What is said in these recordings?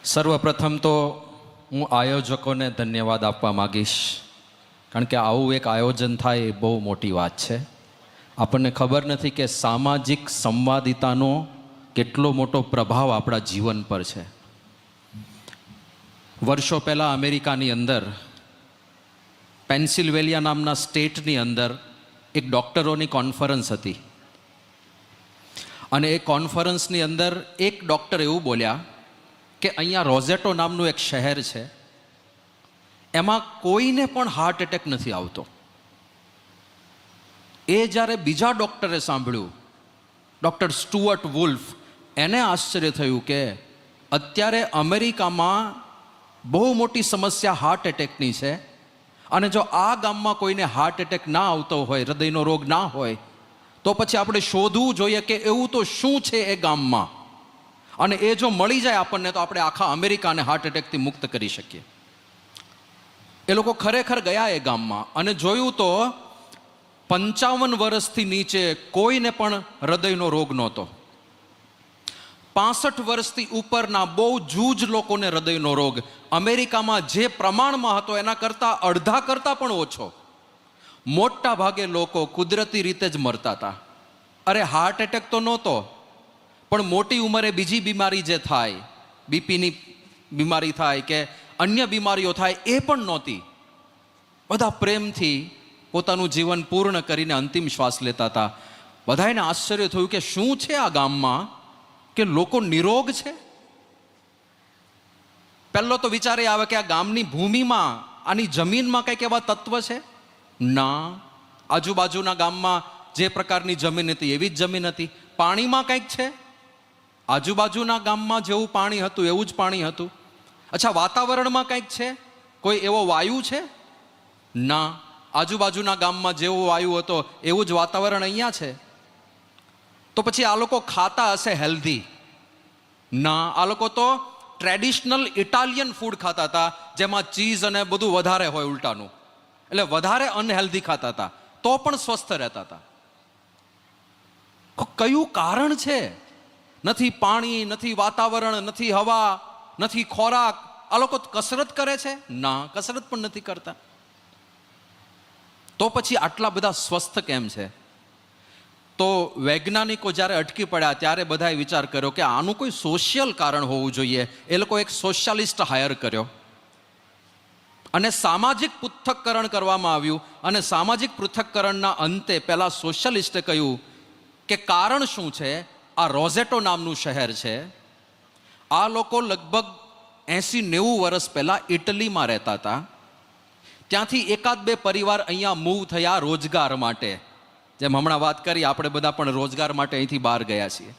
સર્વપ્રથમ તો હું આયોજકોને ધન્યવાદ આપવા માગીશ, કારણ કે આવું એક આયોજન થાય એ બહુ મોટી વાત છે. આપણને ખબર નથી કે સામાજિક સંવાદિતાનો કેટલો મોટો પ્રભાવ આપણા જીવન પર છે. વર્ષો પહેલાં અમેરિકાની અંદર પેન્સિલ્વેનિયા નામના સ્ટેટની અંદર એક ડૉક્ટરોની કોન્ફરન્સ હતી અને એ કોન્ફરન્સની અંદર એક ડૉક્ટર એવું બોલ્યા કે અહીંયા રોઝેટો નામનું એક શહેર છે, એમાં કોઈને પણ હાર્ટ એટેક નથી આવતો. એ જ્યારે બીજા ડૉક્ટરે સાંભળ્યું, ડૉક્ટર સ્ટુઅર્ટ વુલ્ફ, એને આશ્ચર્ય થયું કે અત્યારે અમેરિકામાં બહુ મોટી સમસ્યા હાર્ટ એટેકની છે અને જો આ ગામમાં કોઈને હાર્ટ એટેક ના આવતો હોય, હૃદયનો રોગ ના હોય, તો પછી આપણે શોધવું જોઈએ કે એવું તો શું છે એ ગામમાં, અને એ જો મળી જાય આપણને તો આપણે આખા અમેરિકાને હાર્ટ એટેકથી મુક્ત કરી શકીએ. એ લોકો ખરેખર ગયા એ ગામમાં અને જોયું તો 55 વર્ષથી નીચે કોઈને પણ હૃદયનો રોગ નહોતો. 65 વર્ષથી ઉપરના બહુ જૂજ લોકોને હૃદયનો રોગ અમેરિકામાં જે પ્રમાણમાં હતો એના કરતાં અડધા કરતાં પણ ઓછો. મોટા ભાગે લોકો કુદરતી રીતે જ મરતા હતા. અરે હાર્ટ એટેક તો નહોતો, પણ મોટી ઉંમરે બીજી બીમારી જે થાય, બીપીની બીમારી થાય કે અન્ય બીમારીઓ થાય, એ પણ નહોતી. બધા પ્રેમથી પોતાનું જીવન પૂર્ણ કરીને અંતિમ શ્વાસ લેતા હતા. બધાને આશ્ચર્ય થયું કે શું છે આ ગામમાં કે લોકો નિરોગ છે. પહેલો તો વિચાર એ આવે કે આ ગામની ભૂમિમાં, આની જમીનમાં કંઈક એવા તત્વ છે. ના, આજુબાજુના ગામમાં જે પ્રકારની જમીન હતી એવી જ જમીન હતી. પાણીમાં કંઈક છે, આજુબાજુના ગામમાં જેવું પાણી હતું એવું જ પાણી હતું. અચ્છા, વાતાવરણમાં કંઈક છે, કોઈ એવો વાયુ છે? ના, આજુબાજુના ગામમાં જેવો વાયુ હતો એવું જ વાતાવરણ અહીંયા છે. તો પછી આ લોકો ખાતા હશે હેલ્ધી? ના, આ લોકો તો ટ્રેડિશનલ ઇટાલિયન ફૂડ ખાતા હતા, જેમાં ચીઝ અને બધું વધારે હોય ઉલટાનું, એટલે વધારે અનહેલ્ધી ખાતા હતા, તો પણ સ્વસ્થ રહેતા હતા. કયું કારણ છે? નથી પાણી, નથી વાતાવરણ, નથી હવા, નથી ખોરાક. આ લોકો કસરત કરે છે? ના, કસરત પણ નથી કરતા. તો પછી આટલા બધા સ્વસ્થ કેમ છે? તો વૈજ્ઞાનિકો જ્યારે અટકી પડ્યા ત્યારે બધાએ વિચાર કર્યો કે આનું કોઈ સોશિયલ કારણ હોવું જોઈએ. એ લોકો એક સોશિયાલિસ્ટ હાયર કર્યો અને સામાજિક પૃથ્થકરણ કરવામાં આવ્યું. અને સામાજિક પૃથ્થકરણના અંતે પહેલા સોશિયાલિસ્ટે કહ્યું કે કારણ શું છે? આ રોઝેટો નામનું શહેર છે, આ લોકો લગભગ 80-90 વર્ષ પહેલા ઇટલીમાં રહેતા હતા. ત્યાંથી એકાદ બે પરિવાર અહીંયા મૂવ થયા રોજગાર માટે. જેમ હમણાં વાત કરી, આપણે બધા પણ રોજગાર માટે અહીંથી બહાર ગયા છીએ.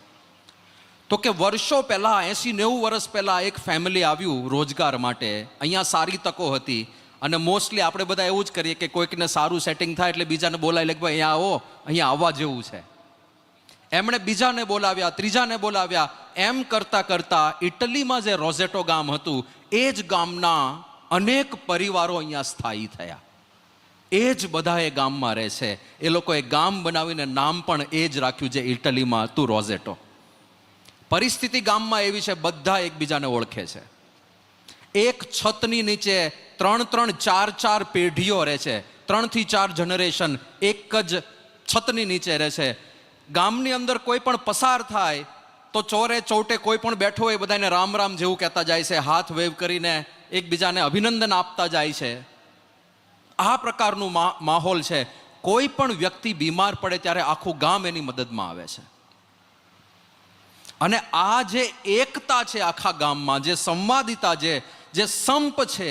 તો કે વર્ષો પહેલા, 80-90 વર્ષ પહેલા એક ફેમિલી આવ્યું રોજગાર માટે. અહીંયા સારી તકો હતી અને મોસ્ટલી આપણે બધા એવું જ કરીએ કે કોઈકને સારું સેટિંગ થાય એટલે બીજાને બોલાવી લે કે ભાઈ અહીંયા આવો, અહીંયા આવવા જેવું છે. એમણે બીજાને બોલાવ્યા, ત્રીજાને બોલાવ્યા. એમ કરતાં કરતાં ઇટલીમાં જે રોઝેટો ગામ હતું એ જ ગામના અનેક પરિવારો અહીંયા સ્થાયી થયા. એ જ બધા એ ગામમાં રહે છે. એ લોકોએ ગામ બનાવીને નામ પણ એ જ રાખ્યું જે ઇટલીમાં હતું, રોઝેટો. પરિસ્થિતિ ગામમાં એવી છે, બધા એકબીજાને ઓળખે છે. એક છતની નીચે 3-3, 4-4 પેઢીઓ રહે છે. 3 થી 4 જનરેશન એક જ છતની નીચે રહે છે. ગામની અંદર કોઈ પણ પસાર થાય તો ચોરે ચૌટે કોઈ પણ બેઠો હોય બધાને રામ રામ જેવું કહેતા જાય છે, હાથ વેવ કરીને એકબીજાને અભિનંદન આપતા જાય છે. આ પ્રકારનું માહોલ છે. કોઈ પણ વ્યક્તિ બીમાર પડે ત્યારે આખું ગામ એની મદદમાં આવે છે. અને આ જે એકતા છે આખા ગામમાં, જે સંવાદિતા, જે સંપ છે,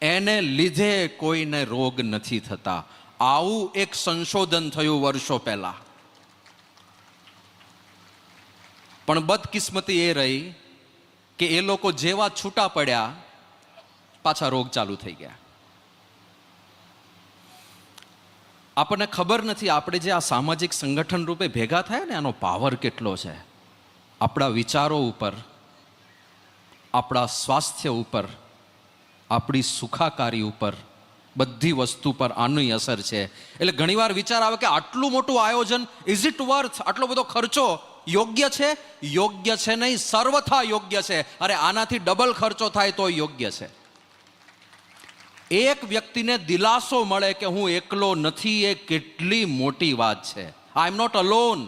એને લીધે કોઈને રોગ નથી થતા. આવું એક સંશોધન થયું વર્ષો પહેલા. પણ બદકિસ્મતી એ રહી કે એ લોકો જેવા છૂટા પડ્યા પાછા રોગ ચાલુ થઈ ગયા. આપણને ખબર નથી, આપણે જે આ સામાજિક સંગઠન રૂપે ભેગા થયા ને, એનો પાવર કેટલો છે. આપણા વિચારો ઉપર, આપણા સ્વાસ્થ્ય ઉપર, આપણી સુખાકારી ઉપર, બધી વસ્તુ પર આની અસર છે. એટલે ઘણીવાર વિચાર આવે કે આટલું મોટું આયોજન, ઇઝ ઇટ વર્થ? આટલો બધો ખર્ચો યોગ્ય છે? યોગ્ય છે નહીં, સર્વથા યોગ્ય છે. અરે આનાથી ડબલ ખર્ચો થાય તો યોગ્ય છે. એક વ્યક્તિને દિલાસો મળે કે હું એકલો નથી, એ કેટલી મોટી વાત છે. આઈ એમ નોટ અલોન.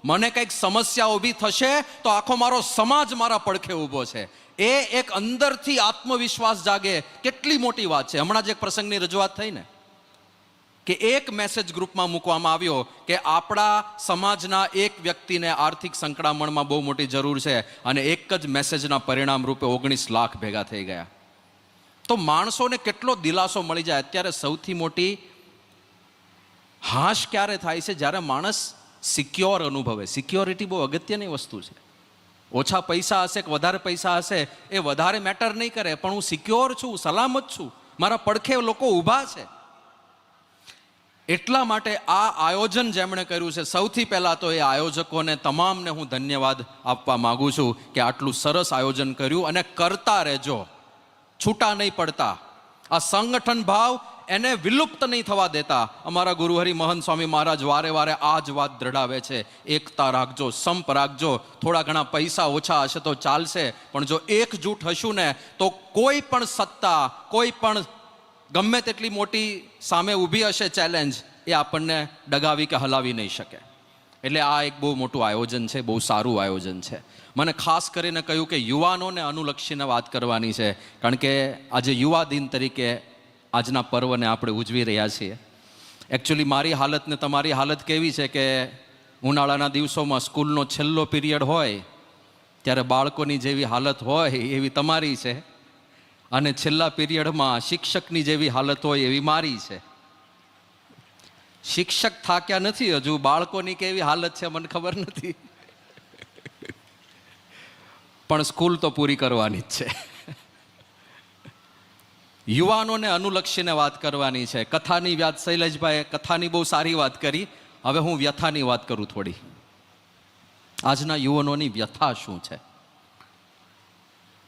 મને કંઈક સમસ્યા ઊભી થશે તો આખો મારો સમાજ મારા પડખે ઊભો છે. એ એક અંદરથી આત્મવિશ્વાસ જાગે, કેટલી મોટી વાત છે. હમણાં જ એક પ્રસંગની રજૂઆત થઈ ને, કે એક મેસેજ ગ્રુપમાં મૂકવામાં આવ્યો કે આપણા સમાજના એક વ્યક્તિને આર્થિક સંકળામણમાં બહુ મોટી જરૂર છે, અને એક જ મેસેજના પરિણામ રૂપે 19 લાખ ભેગા થઈ ગયા. તો માણસોને કેટલો દિલાસો મળી જાય. અત્યારે સૌથી મોટી હાશ ક્યારે થાય છે? જ્યારે માણસ સિક્યોર અનુભવે. સિક્યોરિટી બહુ અગત્યની વસ્તુ છે. ઓછા પૈસા હશે કે વધારે પૈસા હશે એ વધારે મેટર નહીં કરે, પણ હું સિક્યોર છું, સલામત છું, મારા પડખે લોકો ઊભા છે. એટલા માટે આ આયોજન જેમણે કર્યું છે, સૌથી પહેલાં તો એ આયોજકોને તમામને હું ધન્યવાદ આપવા માગું છું કે આટલું સરસ આયોજન કર્યું, અને કરતા રહેજો, છૂટા નહીં પડતા. આ સંગઠન ભાવ એને વિલુપ્ત નહીં થવા દેતા. અમારા ગુરુહરિ મહંત સ્વામી મહારાજ વારે વારે આ જ વાત દ્રઢાવે છે, એકતા રાખજો, સંપ રાખજો. થોડા ઘણા પૈસા ઓછા હશે તો ચાલશે, પણ જો એકજૂટ હશું ને તો કોઈ પણ સત્તા, કોઈ પણ ગમે તેટલી મોટી સામે ઊભી હશે ચેલેન્જ, એ આપણને ડગાવી કે હલાવી નહીં શકે. એટલે આ એક બહુ મોટું આયોજન છે, બહુ સારું આયોજન છે. મને ખાસ કરીને કહ્યું કે યુવાનોને અનુલક્ષીને વાત કરવાની છે, કારણ કે આજે યુવા દિન તરીકે આજના પર્વને આપણે ઉજવી રહ્યા છીએ. એકચ્યુઅલી મારી હાલત ને તમારી હાલત કેવી છે કે ઉનાળાના દિવસોમાં સ્કૂલનો છેલ્લો પીરિયડ હોય ત્યારે બાળકોની જેવી હાલત હોય એવી તમારી છે, અને છેલ્લા પીરિયડમાં શિક્ષકની જેવી હાલત હોય એવી મારી છે. શિક્ષક થાક્યા નથી હજુ, બાળકોની કેવી હાલત છે મને ખબર નથી, પણ સ્કૂલ તો પૂરી કરવાની જ છે. યુવાનોને અનુલક્ષીને વાત કરવાની છે. કથાની વાત, શૈલેષભાઈ કથાની બહુ સારી વાત કરી. હવે હું વ્યથાની વાત કરું થોડી. આજના યુવાનોની વ્યથા શું છે?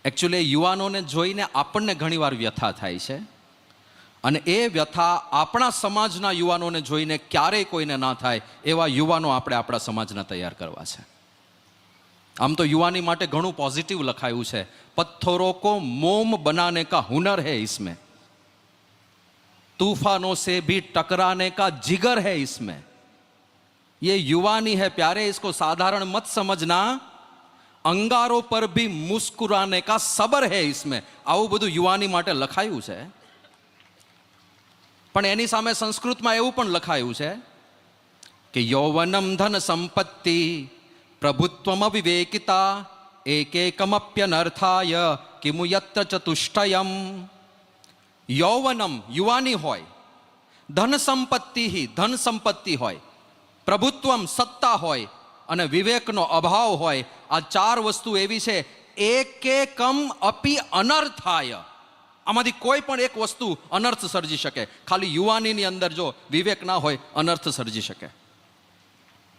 એકચ્યુઅલી યુવાનોને જોઈને આપણને ઘણીવાર વ્યથા થાય છે, અને એ વ્યથા આપણા સમાજના યુવાનોને જોઈને ક્યારેય કોઈને ના થાય એવા યુવાનો આપણે આપણા સમાજના તૈયાર કરવા છે. આમ તો યુવાની માટે ઘણું પોઝિટિવ લખાયું છે. પથ્થરોं को मोम बनाने का हुनर है इसमें, तूफानों से भी टकराने का जिगर है इसमें, ये युवानी है प्यारे, इसको साधारण मत समझना, अंगारों पर भी मुस्कुराने का सबर है इसमें. આવું બધું યુવાની માટે લખાયું છે. પણ એની સામે સંસ્કૃતમાં એવું પણ લખાયું છે કે યૌવનમ ધન સંપત્તિ પ્રભુત્વમ વિવેકિતા એકેકમપ્યનર્થાય કિમુ યત્ર ચતુષ્ટયમ. યૌવનમ યુવાની હોય, ધન સંપત્તિ ધન સંપત્તિ હોય, પ્રભુત્વમ સત્તા હોય, અને વિવેકનો અભાવ હોય. આ ચાર વસ્તુ એવી છે, એકેકમ અપી અનર્થાય, આમાંથી કોઈ પણ એક વસ્તુ અનર્થ સર્જી શકે. ખાલી યુવાનીની અંદર જો વિવેક ના હોય અનર્થ સર્જી શકે.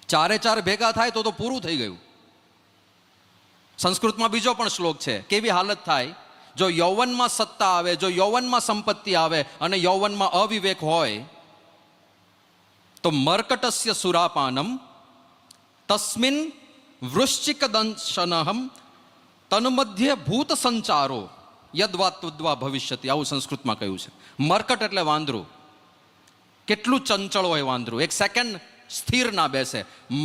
ચારે ચાર ભેગા થાય તો પૂરું થઈ ગયું. સંસ્કૃતમાં બીજો પણ શ્લોક છે, કેવી હાલત થાય જો યૌવનમાં સત્તા આવે, જો યૌવનમાં સંપત્તિ આવે અને યૌવનમાં અવિવેક હોય તો મર્કટસ્ય સુરાપાનમ તસ્મિન વૃશ્ચિક દંશનહમ તન્મધ્ય ભૂત સંચારો યદ્વા તદ્વા ભવિષ્યતિ. આવું સંસ્કૃતમાં કહ્યું છે. મર્કટ એટલે વાંદરું. કેટલું ચંચળ હોય વાંદરું, એક સેકન્ડ સ્થિર ના બેસે.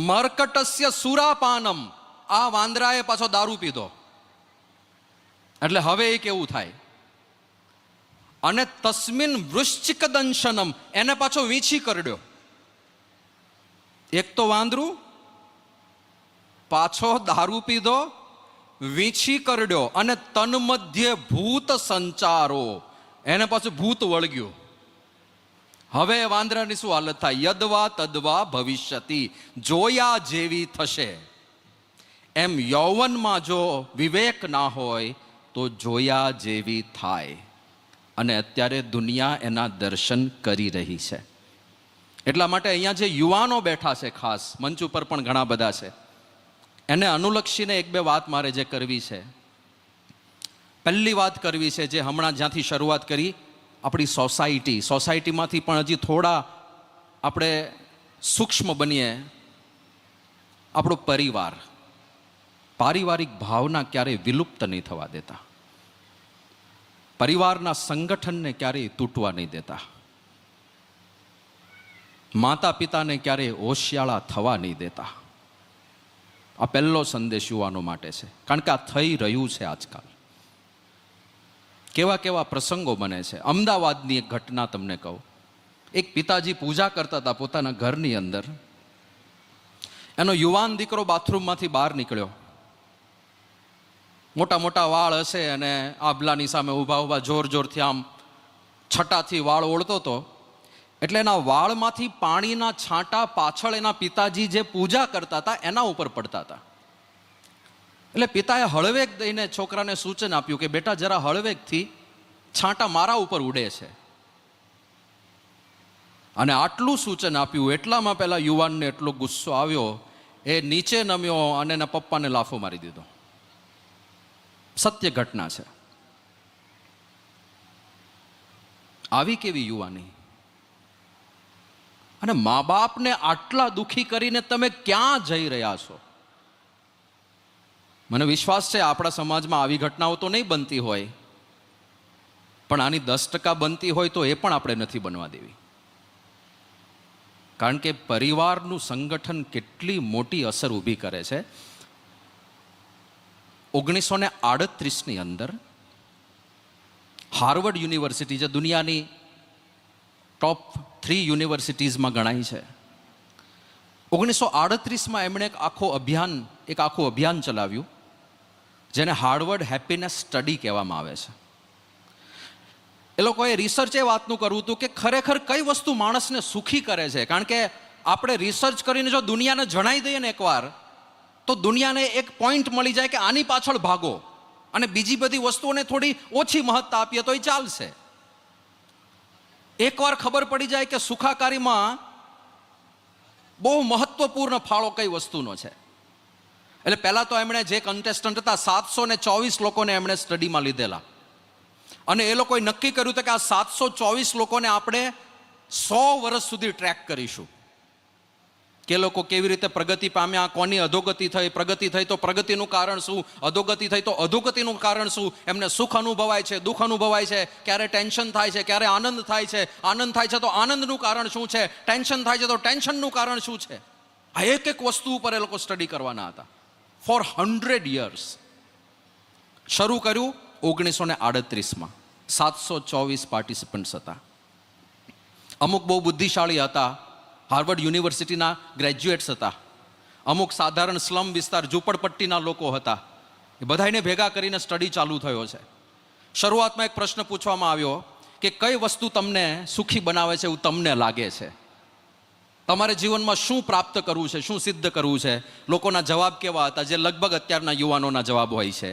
મર્કટસ્ય સુરાપાનમ, આ વાંદરાએ પાછો દારૂ પીધો એટલે હવે એ કેવું થાય. અને તસ્મિન વૃશ્ચિક દંશનમ, એને પાછો વીંછી કરડ્યો. એક તો વાંદરું, પાછો દારૂ પીધો, વીંછી કરડ્યો, અને તન્મધ્ય ભૂત સંચારો, એને પાછું ભૂત વળગ્યું. હવે વાંદરાની શું હાલત થાય? યદ્વા તદ્વા ભવિષ્યતિ, જોયા જેવી થશે. એમ યૌવનમાં જો વિવેક ના હોય તો જોયા જેવી થાય. અને અત્યારે દુનિયા એના દર્શન કરી રહી છે. એટલા માટે અહીંયા જે યુવાનો બેઠા છે, ખાસ મંચ ઉપર પણ ઘણા બધા છે, એને અનુલક્ષીને એક બે વાત મારે જે કરવી છે. પહેલી વાત કરવી છે, જે હમણાં જ્યાંથી શરૂઆત કરી, આપણી સોસાયટીમાંથી પણ હજી થોડા આપણે સૂક્ષ્મ બનીએ આપણો પરિવાર, પારિવારિક ભાવના ક્યારેય વિલુપ્ત નહીં થવા દેતા, પરિવારના સંગઠનને ક્યારેય તૂટવા નહીં દેતા, માતા પિતાને ક્યારેય હોશિયાળા થવા નહીં દેતા. આ પહેલો સંદેશ યુવાનો માટે છે, કારણ કે આ થઈ રહ્યું છે આજકાલ. કેવા કેવા પ્રસંગો બને છે. અમદાવાદની એક ઘટના તમને કહું. એક પિતાજી પૂજા કરતા હતા પોતાના ઘરની અંદર. એનો યુવાન દીકરો બાથરૂમમાંથી બહાર નીકળ્યો. મોટા મોટા વાળ હશે અને આભલાની સામે ઊભા ઊભા જોર જોરથી આમ છટાથી વાળ ઓળતો હતો. એટલે એના વાળમાંથી પાણીના છાંટા પાછળ એના પિતાજી જે પૂજા કરતા હતા એના ઉપર પડતા હતા. એટલે પિતાએ હળવેક દઈને છોકરાને સૂચન આપ્યું કે બેટા જરા હળવેકથી, છાંટા મારા ઉપર ઉડે છે. અને આટલું સૂચન આપ્યું એટલામાં પેલા યુવાનને એટલો ગુસ્સો આવ્યો, એ નીચે નમ્યો અને એના પપ્પાને લાફો મારી દીધો. સત્ય ઘટના છે. આવી કેવી યુવાની! અને મા બાપને આટલા દુખી કરીને તમે ક્યાં જઈ રહ્યા છો? મને વિશ્વાસ છે આપણા સમાજમાં આવી ઘટનાઓ તો નહીં બનતી હોય, પણ આની 10% બનતી હોય તો એ પણ આપણે નથી બનવા દેવી. કારણ કે પરિવારનું સંગઠન કેટલી મોટી અસર ઊભી કરે છે. 1938ની અંદર હાર્વર્ડ યુનિવર્સિટી, જે દુનિયાની ટોપ 3 યુનિવર્સિટીઝમાં ગણાય છે, 1938માં એમણે એક આખું અભિયાન ચલાવ્યું, જેને હાર્વર્ડ હેપીનેસ સ્ટડી કહેવામાં આવે છે. એ લોકોએ રિસર્ચ એ વાતનું કરવું હતું કે ખરેખર કઈ વસ્તુ માણસને સુખી કરે છે. કારણ કે આપણે રિસર્ચ કરીને જો દુનિયાને જણાવી દઈએ ને એકવાર, તો દુનિયાને એક પોઈન્ટ મળી જાય કે આની પાછળ ભાગો, અને બીજી બધી વસ્તુઓને થોડી ઓછી મહત્તા આપીએ તો એ ચાલશે. એકવાર ખબર પડી જાય કે સુખાકારીમાં બહુ મહત્વપૂર્ણ ફાળો કઈ વસ્તુનો છે. એટલે પહેલા તો એમણે જે કન્ટેસ્ટન્ટ હતા 724 લોકોને એમણે સ્ટડીમાં લીધેલા, અને એ લોકોએ નક્કી કર્યું હતું કે આ 724 લોકોને આપણે 100 વર્ષ સુધી ટ્રેક કરીશું કે લોકો કેવી રીતે પ્રગતિ પામ્યા, કોની અધોગતિ થઈ, પ્રગતિ થઈ તો પ્રગતિનું કારણ શું, અધોગતિ થઈ તો અધોગતિનું કારણ શું, એમને સુખ અનુભવાય છે, દુઃખ અનુભવાય છે, ક્યારે ટેન્શન થાય છે, ક્યારે આનંદ થાય છે, આનંદ થાય છે તો આનંદનું કારણ શું છે, ટેન્શન થાય છે તો ટેન્શનનું કારણ શું છે. આ એક એક વસ્તુ ઉપર એ લોકો સ્ટડી કરવાના હતા ફોર 100 years. શરૂ કર્યું 1938માં. 724 પાર્ટિસિપન્ટ્સ હતા. અમુક બહુ બુદ્ધિશાળી હતા, હાર્વર્ડ યુનિવર્સિટીના ગ્રેજ્યુએટ્સ હતા, અમુક સાધારણ સ્લમ વિસ્તાર ઝૂંપડપટ્ટીના લોકો હતા. એ બધાને ભેગા કરીને સ્ટડી ચાલુ થયો છે. શરૂઆતમાં એક પ્રશ્ન પૂછવામાં આવ્યો કે કઈ વસ્તુ તમને સુખી બનાવે છે એવું તમને લાગે છે, તમારે જીવનમાં શું પ્રાપ્ત કરવું છે, શું સિદ્ધ કરવું છે. લોકોના જવાબ કેવા હતા, જે લગભગ અત્યારના યુવાનોના જવાબ હોય છે.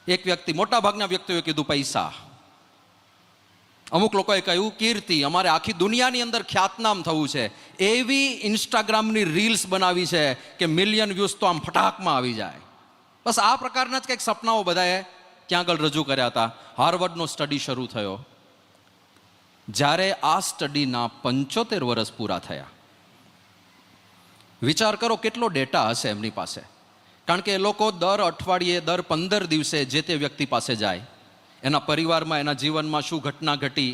એક વ્યક્તિ, મોટાભાગના વ્યક્તિઓએ કીધું પૈસા. અમુક લોકોએ કહ્યું કીર્તિ, અમારે આખી દુનિયાની અંદર ખ્યાતનામ થવું છે, એવી ઇન્સ્ટાગ્રામની રીલ્સ બનાવી છે કે મિલિયન વ્યૂઝ તો આમ ફટાકમાં આવી જાય. બસ આ પ્રકારના જ કંઈક સપનાઓ બધાએ ક્યાં આગળ રજૂ કર્યા હતા. હાર્વર્ડનો સ્ટડી શરૂ થયો. જ્યારે આ સ્ટડીના 75 વર્ષ પૂરા થયા, વિચાર કરો કેટલો ડેટા હશે એમની પાસે. કારણ કે એ લોકો દર અઠવાડિયે, દર 15 દિવસે જે તે વ્યક્તિ પાસે જાય, એના પરિવારમાં, એના જીવનમાં શું ઘટના ઘટી,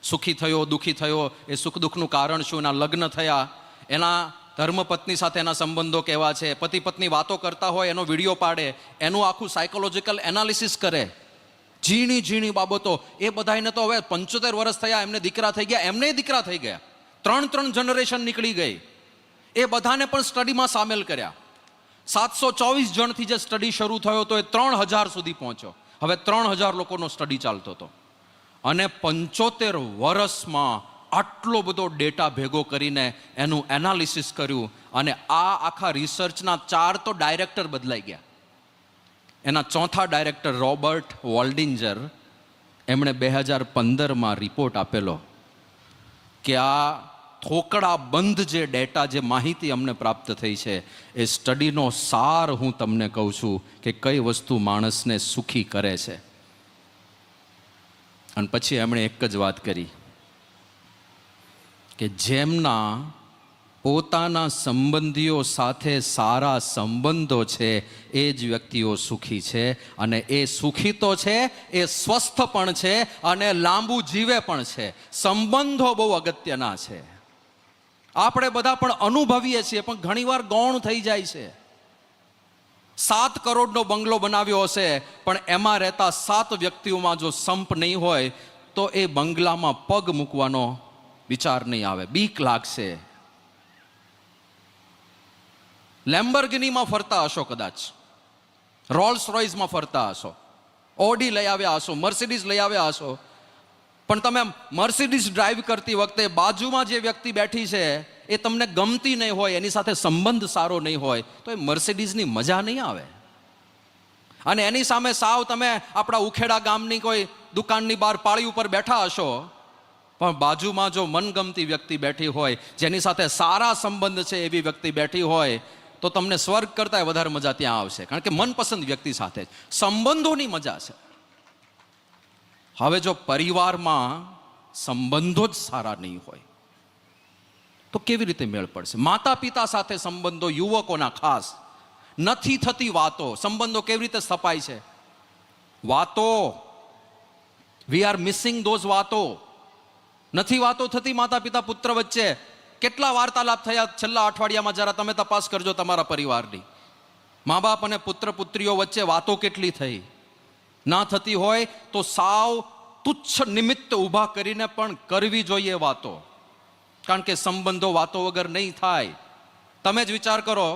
સુખી થયો, દુઃખી થયો, એ સુખ દુઃખનું કારણ શું, એના લગ્ન થયા, એના ધર્મપત્ની સાથે એના સંબંધો કેવા છે, પતિ પત્ની વાતો કરતા હોય એનો વિડીયો પાડે, એનું આખું સાયકોલોજીકલ એનાલિસિસ કરે, ઝીણી ઝીણી બાબતો. એ બધાને તો હવે 75 વર્ષ થયા, એમને દીકરા થઈ ગયા, એમને દીકરા થઈ ગયા, 3 જનરેશન નીકળી ગઈ. એ બધાને પણ સ્ટડીમાં સામેલ કર્યા. 724 જણથી જે સ્ટડી શરૂ થયો તો એ 3000 સુધી પહોંચ્યો. હવે 3000 લોકોનો સ્ટડી ચાલતો હતો, અને 75 વર્ષમાં આટલો બધો ડેટા ભેગો કરીને એનું એનાલિસિસ કર્યું. અને આ આખા રિસર્ચના 4 તો ડાયરેક્ટર બદલાઈ ગયા. એના ચોથા ડાયરેક્ટર રોબર્ટ વોલ્ડિંજર, એમણે 2015માં રિપોર્ટ આપેલો કે આ થોકડા બંધ જે ડેટા, જે માહિતી અમને પ્રાપ્ત થઈ છે, એ સ્ટડીનો સાર હું તમને કહું છું કે કઈ વસ્તુ માણસને સુખી કરે છે. અને પછી એમણે એક જ વાત કરી કે જેમના પોતાના સંબંધીઓ સાથે સારા સંબંધો છે એ જ વ્યક્તિઓ સુખી છે, અને એ સુખી તો છે, એ સ્વસ્થ પણ છે અને લાંબુ જીવે પણ છે. સંબંધો બહુ અગત્યના છે. આપણે બધા પણ અનુભવીએ છીએ, પણ ઘણીવાર ગૌણ થઈ જાય છે. 7 કરોડનો બંગલો બનાવ્યો હશે, પણ એમાં રહેતા 7 વ્યક્તિઓમાં જો સંપ નહીં હોય તો એ બંગલામાં પગ મૂકવાનો વિચાર નહીં આવે, બીક લાગશે. લેમ્બર્ગિનીમાં ફરતા હશો, કદાચ રોલ્સ રોયસમાં ફરતા હશો, ઓડી લઈ આવ્યા હશો, મર્સિડીઝ લઈ આવ્યા હશો, પણ તમે મર્સિડીઝ ડ્રાઈવ કરતી વખતે બાજુમાં જે વ્યક્તિ બેઠી છે એ તમને ગમતી નહીં હોય, એની સાથે સંબંધ સારો નહીં હોય, તો એ મર્સિડીઝની મજા નહીં આવે. અને એની સામે સાવ તમે આપણા ઉખેડા ગામની કોઈ દુકાનની બહાર પાળી ઉપર બેઠા હશો, પણ બાજુમાં જો મનગમતી વ્યક્તિ બેઠી હોય, જેની સાથે સારા સંબંધ છે એવી વ્યક્તિ બેઠી હોય, તો તમને સ્વર્ગ કરતા વધારે મજા ત્યાં આવશે. કારણ કે મનપસંદ વ્યક્તિ સાથે સંબંધોની મજા છે. હવે જો પરિવારમાં સંબંધો જ સારા નહીં હોય તો કેવી રીતે મેળ પડશે? માતા પિતા સાથે સંબંધો, યુવકોના ખાસ, નથી થતી વાતો, સંબંધો કેવી રીતે સ્થપાય છે? વાતો, વી આર મિસિંગ ધોઝ વાતો. નથી વાતો થતી માતા પિતા પુત્ર વચ્ચે. કેટલા વાર્તાલાપ થયા છેલ્લા અઠવાડિયામાં? જરા તમે તપાસ કરજો તમારા પરિવારની. મા બાપ અને પુત્ર પુત્રીઓ વચ્ચે વાતો કેટલી થઈ? ના થતી હોય તો સાવ તુચ્છ નિમિત્ત ઊભા કરીને પણ કરવી જોઈએ વાતો, કારણ કે સંબંધો વાતો વગર નહીં થાય. તમે જ વિચાર કરો,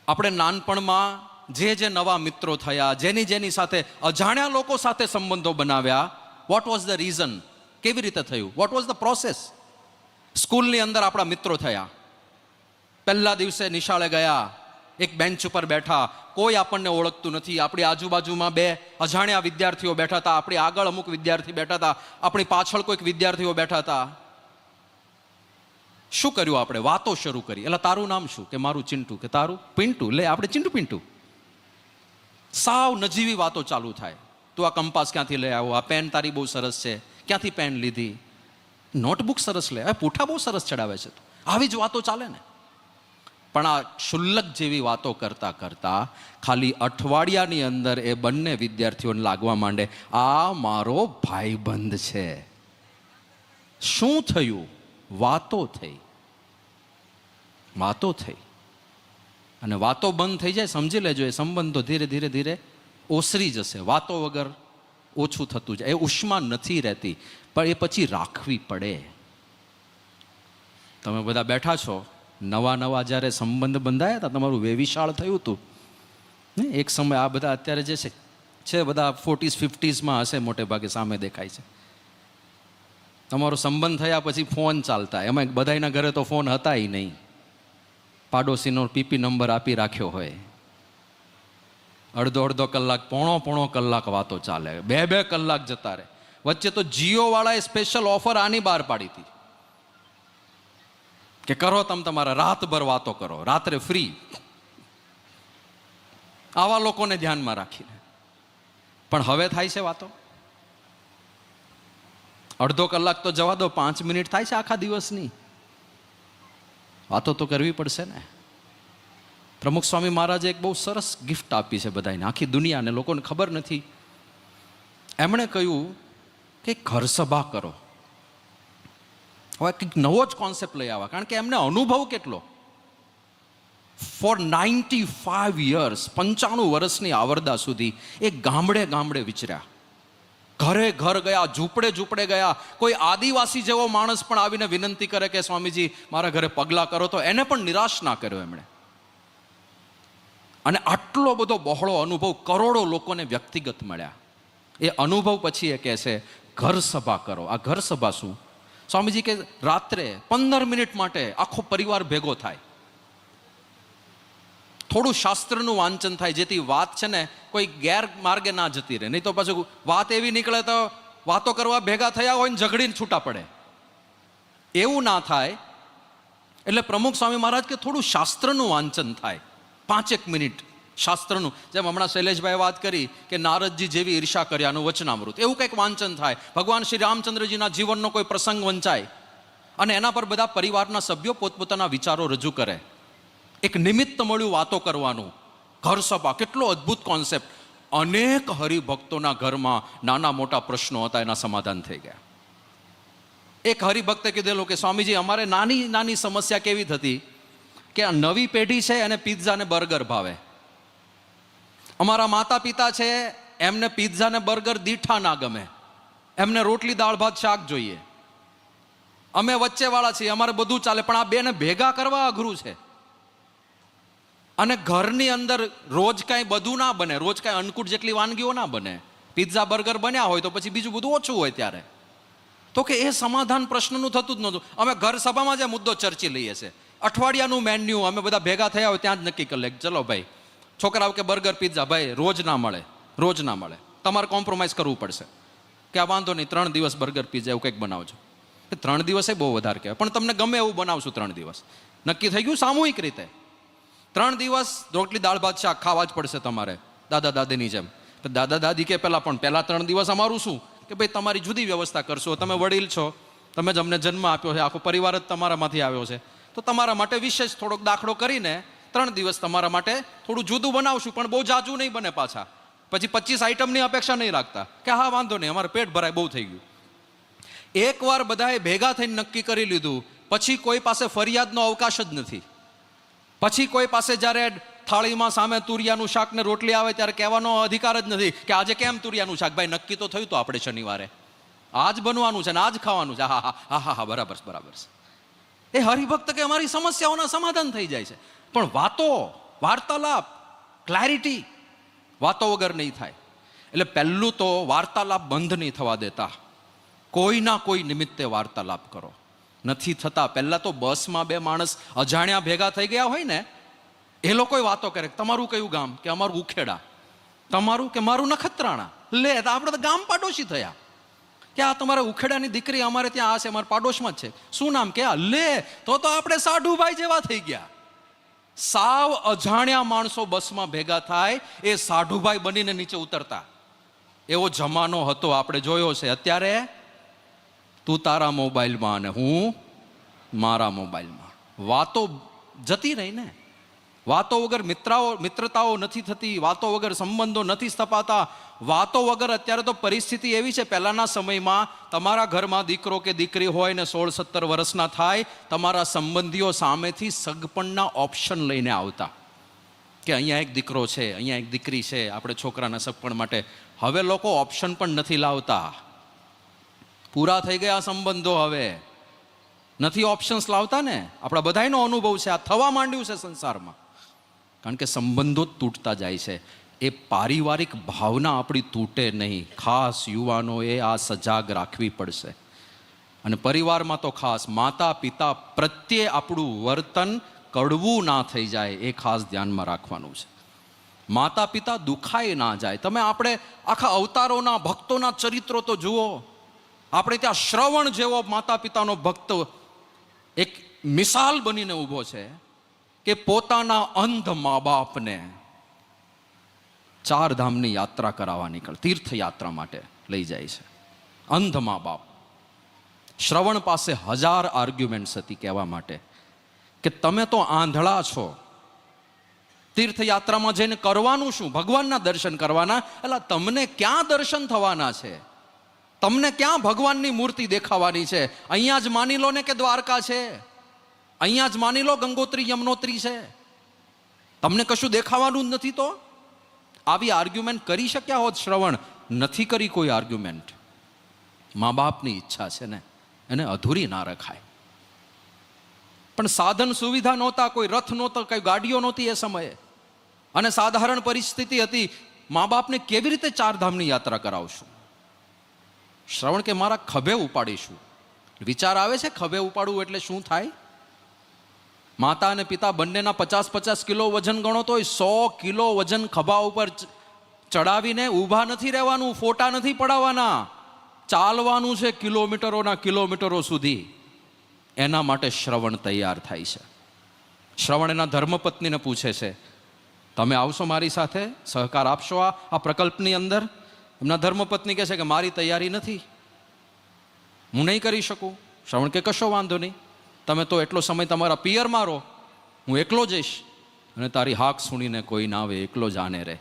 આપણે નાનપણમાં જે નવા મિત્રો થયા, જેની સાથે અજાણ્યા લોકો સાથે સંબંધો બનાવ્યા, વોટ વોઝ ધ રીઝન? કેવી રીતે થયું? What was the process? સ્કૂલની અંદર આપણા મિત્રો થયા, પહેલા દિવસે નિશાળે ગયા, એક બેન્ચ ઉપર બેઠા, કોઈ આપણને ઓળખતું નથી, આપણી આજુબાજુમાં 2 અજાણ્યા વિદ્યાર્થીઓ બેઠા હતા, આપણી આગળ અમુક વિદ્યાર્થી બેઠા હતા, આપણી પાછળ કોઈક વિદ્યાર્થીઓ બેઠા હતા. શું કર્યું આપણે? વાતો શરૂ કરી. એટલે તારું નામ શું? કે મારું ચિંટુ. કે તારું? પિન્ટુ. લે આપણે ચિંટુ પિન્ટુ. સાવ નજીવી વાતો ચાલુ થાય. તું આ કંપાસ ક્યાંથી લઈ આવ્યો? આ પેન તારી બહુ સરસ છે, ક્યાંથી પેન લીધી? નોટબુક સરસ લે, પૂઠા બહુ સરસ ચડાવે છે. આવી જ વાતો ચાલે ને. પણ આ ક્ષુલ્લક જેવી વાતો કરતા કરતા ખાલી અઠવાડિયાની અંદર એ બંને વિદ્યાર્થીઓને લાગવા માંડે, આ મારો ભાઈબંધ છે. શું થયું? વાતો થઈ. વાતો થઈ. અને વાતો બંધ થઈ જાય, સમજી લેજો, એ સંબંધો ધીરે ધીરે ધીરે ઓસરી જશે. વાતો વગર ઓછું થતું જાય. એ ઉષ્મા નથી રહેતી, પણ એ પછી રાખવી પડે. તમે બધા બેઠા છો, નવા જ્યારે સંબંધ બંધાયા હતા, તમારું વેવિશાળ થયું હતું. એક સમય આ બધા અત્યારે જે છે બધા 40s 50sમાં હશે, મોટે ભાગે સામે દેખાય છે. તમારો સંબંધ થયા પછી ફોન ચાલતા, એમાં બધાના ઘરે તો ફોન હતા નહીં. પાડોશીનો પીપી નંબર આપી રાખ્યો હોય. અડધો કલાક, પોણો કલાક વાતો ચાલે, 2 કલાક જતા રહે. વચ્ચે તો જીઓ વાળાએ સ્પેશિયલ ઓફર આની બહાર પાડી હતી કે કરો તમે તમારા રાતભર વાતો કરો, રાત્રે ફ્રી. આવા લોકોને ધ્યાનમાં રાખીને. પણ હવે થાય છે વાતો? અડધો કલાક તો જવા દો, 5 મિનિટ થાય છે આખા દિવસની. વાતો તો કરવી પડશે ને. પ્રમુખ સ્વામી મહારાજે એક બહુ સરસ ગિફ્ટ આપી છે બધાને, આખી દુનિયાને, લોકોને ખબર નથી. એમણે કહ્યું કે ઘર સભા કરો. હવે કંઈક નવો જ કોન્સેપ્ટ લઈ આવ્યા, કારણ કે એમને અનુભવ કેટલો. ફોર 95 years, 95 વર્ષની આવરદા સુધી એ ગામડે વિચર્યા, ઘર ગયા, ઝૂંપડે ગયા. કોઈ આદિવાસી જેવો માણસ પણ આવીને વિનંતી કરે કે સ્વામીજી મારા ઘરે પગલાં કરો, તો એને પણ નિરાશ ના કર્યો એમણે. અને આટલો બધો બહોળો અનુભવ, કરોડો લોકોને વ્યક્તિગત મળ્યા. એ અનુભવ પછી એ કહે છે ઘર સભા કરો. આ ઘર સભા શું? સ્વામીજી કે રાત્રે 15 મિનિટ માટે આખો પરિવાર ભેગો થાય, થોડું શાસ્ત્રનું વાંચન થાય, જેથી વાત છે ને કોઈ ગેરમાર્ગે ના જતી રહે. નહીં તો પાછું વાત એવી નીકળે તો વાતો કરવા ભેગા થયા હોય ને ઝઘડીને છૂટા પડે. એવું ના થાય. એટલે પ્રમુખ સ્વામી મહારાજ કે થોડું શાસ્ત્રનું વાંચન થાય, 5 મિનિટ શાસ્ત્રનું. જેમ હમણાં શૈલેષભાઈ વાત કરી કે નારદજી જેવી ઈર્ષા કર્યાનું વચનામૃત, એવું કંઈક વાંચન થાય. ભગવાન શ્રી રામચંદ્રજીના જીવનનો કોઈ પ્રસંગ વંચાય. અને એના પર બધા પરિવારના સભ્યો પોતપોતાના વિચારો રજૂ કરે. એક નિમિત્ત મળ્યું વાતો કરવાનું. ઘર સભા કેટલો અદ્ભુત કોન્સેપ્ટ. અનેક હરિભક્તોના ઘરમાં નાના મોટા પ્રશ્નો હતા, એના સમાધાન થઈ ગયા. એક હરિભક્તે કીધેલું કે સ્વામીજી, અમારે નાની નાની સમસ્યા કેવી થતી કે આ નવી પેઢી છે એને પિઝા ને બર્ગર ભાવે. અમારા માતા પિતા છે એમને પિઝા ને બર્ગર દીઠા ના ગમે, એમને રોટલી દાળ ભાત શાક જોઈએ. અમે વચ્ચેવાળા છીએ, અમારે બધું ચાલે, પણ આ બેને ભેગા કરવા અઘરું છે. અને ઘરની અંદર રોજ કાંઈ બધું ના બને, રોજ કાંઈ અન્નકૂટ જેટલી વાનગીઓ ના બને. પિઝા બર્ગર બન્યા હોય તો પછી બીજું બધું ઓછું હોય ત્યારે. તો કે એ સમાધાન પ્રશ્નનું થતું જ નહોતું. અમે ઘર સભામાં જે મુદ્દો ચર્ચી લઈએ છીએ, અઠવાડિયાનું મેન્યુ અમે બધા ભેગા થયા હોય ત્યાં જ નક્કી કરી લે, ચલો ભાઈ, છોકરાઓ કે બર્ગર પિઝા ભાઈ રોજ ના મળે, રોજ ના મળે, તમારે કોમ્પ્રોમાઇઝ કરવું પડશે. કે આ વાંધો નહીં, 3 દિવસ બર્ગર પિઝા એવું કંઈક બનાવજો. 3 દિવસે બહુ વધારે કહેવાય, પણ તમને ગમે એવું બનાવશું. 3 દિવસ નક્કી થઈ ગયું સામૂહિક રીતે. 3 દિવસ રોટલી દાળ ભાત શાક ખાવા જ પડશે તમારે, દાદા દાદીની જેમ. દાદા દાદી કે પહેલા 3 દિવસ અમારું શું કે ભાઈ તમારી જુદી વ્યવસ્થા કરશો, તમે વડીલ છો, તમે જ અમને જન્મ આપ્યો છે, આખો પરિવાર જ તમારામાંથી આવ્યો છે, તો તમારા માટે વિશેષ થોડોક દાખલો કરીને 3 દિવસ તમારા માટે થોડું જુદું બનાવશું, પણ બહુ જાજુ નહીં બને. પાછા પછી 25 આઈટમની અપેક્ષા નહીં રાખતા કે હા વાંધો નહીં, અમારે પેટ ભરાય, બહુ થઈ ગયું. એકવાર બધાએ ભેગા થઈને નક્કી કરી લીધું, પછી કોઈ પાસે ફરિયાદનો અવકાશ જ નથી. પછી કોઈ પાસે જ્યારે થાળીમાં સામે તુરિયાનું શાક ને રોટલી આવે ત્યારે કહેવાનો અધિકાર જ નથી કે આજે કેમ તુરિયાનું શાક, ભાઈ નક્કી તો થયું તો આપણે શનિવારે આજ બનવાનું છે ને આજ ખાવાનું છે. હા હા હા હા બરાબર બરાબર છે. એ હરિભક્ત કે અમારી સમસ્યાઓના સમાધાન થઈ જાય છે. પણ વાતો, વાર્તાલાપ, ક્લેરિટી વાતો વગર નહીં થાય. એટલે પહેલું તો વાર્તાલાપ બંધ નહીં થવા દેતા. કોઈના કોઈ નિમિત્તે વાર્તાલાપ કરો. નથી થતા. પહેલા તો બસમાં 2 માણસ અજાણ્યા ભેગા થઈ ગયા હોય ને, એ લોકો વાતો કરે, તમારું કયું ગામ, કે અમારું ઉખેડા, તમારું કે મારું નખત્રાણા. લે તો આપણે તો ગામ પાડોશી થયા. કે આ તમારા ઉખેડાની દીકરી અમારે ત્યાં આ છે, અમારા પાડોશમાં જ છે, શું નામ કે? લે તો આપણે સાઢુભાઈ જેવા થઈ ગયા. સાવ અજાણ્યા માણસો બસમાં ભેગા થાય, એ સાઢુભાઈ બનીને નીચે ઉતરતા. એવો જમાનો હતો, આપણે જોયો છે. અત્યારે તું તારા મોબાઈલમાં અને હું મારા મોબાઈલમાં. વાતો જતી રહી ને. વાતો વગર મિત્રતાઓ નથી થતી, વાતો વગર સંબંધો નથી સ્થપાતા. વાતો વગર અત્યારે તો પરિસ્થિતિ એવી છે, પહેલાના સમયમાં તમારા ઘરમાં દીકરો કે દીકરી હોય ને 16-17 વર્ષના થાય, તમારા સંબંધીઓ સામેથી સગપણના ઓપ્શન લઈને આવતા કે અહીંયા એક દીકરો છે, અહીંયા એક દીકરી છે, આપણે છોકરાના સગપણ માટે. હવે લોકો ઓપ્શન પણ નથી લાવતા. પૂરા થઈ ગયા સંબંધો, હવે નથી ઓપ્શન્સ લાવતા ને. આપણા બધાનો અનુભવ છે, આ થવા માંડ્યું છે સંસારમાં. કારણ કે સંબંધો તૂટતા જાય છે. એ પારિવારિક ભાવના આપણી તૂટે નહીં. ખાસ યુવાનોએ આ સજાગ રાખવી પડશે. અને પરિવારમાં તો ખાસ માતા પિતા પ્રત્યે આપણું વર્તન કડવું ના થઈ જાય, એ ખાસ ધ્યાનમાં રાખવાનું છે. માતા પિતા દુખાય ના જાય. તમે આપણે આખા અવતારોના ભક્તોના ચરિત્રો તો જુઓ. આપણે ત્યાં શ્રવણ જેવો માતા પિતાનો ભક્ત એક મિસાલ બનીને ઊભો છે કે પોતાના અંધ મા બાપને 4 ધામની યાત્રા કરાવવા નીકળ, તીર્થયાત્રા માટે લઈ જાય છે. અંધ મા બાપ. શ્રવણ પાસે 1000 આર્ગ્યુમેન્ટ્સ હતી કહેવા માટે કે તમે તો આંધળા છો, તીર્થયાત્રામાં જઈને કરવાનું શું? ભગવાનના દર્શન કરવાના. એટલે તમને ક્યાં દર્શન થવાના છે? તમને ક્યાં ભગવાનની મૂર્તિ દેખાવાની છે? અહીંયા જ માની લો ને કે દ્વારકા છે, અહીંયા જ માની લો ગંગોત્રી યમનોત્રી છે, તમને કશું દેખાવાનું જ નથી. તો આવી આર્ગ્યુમેન્ટ કરી શક્યા હોત શ્રવણ? નથી કરી કોઈ આર્ગ્યુમેન્ટ. મા બાપની ઈચ્છા છે ને, એને અધૂરી ના રખાય. પણ સાધન સુવિધા નહોતા, કોઈ રથ નહોતો, કઈ ગાડીઓ નહોતી એ સમયે, અને સાધારણ પરિસ્થિતિ હતી. મા બાપને કેવી રીતે 4 ધામની યાત્રા કરાવશું? શ્રવણ કે મારા ખભે ઉપાડીશું. વિચાર આવે છે ખભે ઉપાડવું એટલે શું થાય? માતા અને પિતા બંનેના 50-50 કિલો વજન ગણો તો 100 કિલો વજન ખભા ઉપર ચડાવીને ઊભા નથી રહેવાનું, ફોટા નથી પડાવવાના, ચાલવાનું છે કિલોમીટરોના કિલોમીટરો સુધી. એના માટે શ્રવણ તૈયાર થાય છે. શ્રવણ એના ધર્મપત્નીને પૂછે છે, તમે આવશો મારી સાથે, સહકાર આપશો આ પ્રકલ્પની અંદર? એમના ધર્મપત્ની કહે છે કે મારી તૈયારી નથી, હું નહીં કરી શકું. શ્રવણ કે કશો વાંધો નહીં, તમે તો એટલો સમય તમારા પિયરમાં રહો, હું એકલો જઈશ, અને તારી હાક સુણીને કોઈ ના આવે, એકલો જ આને રહે.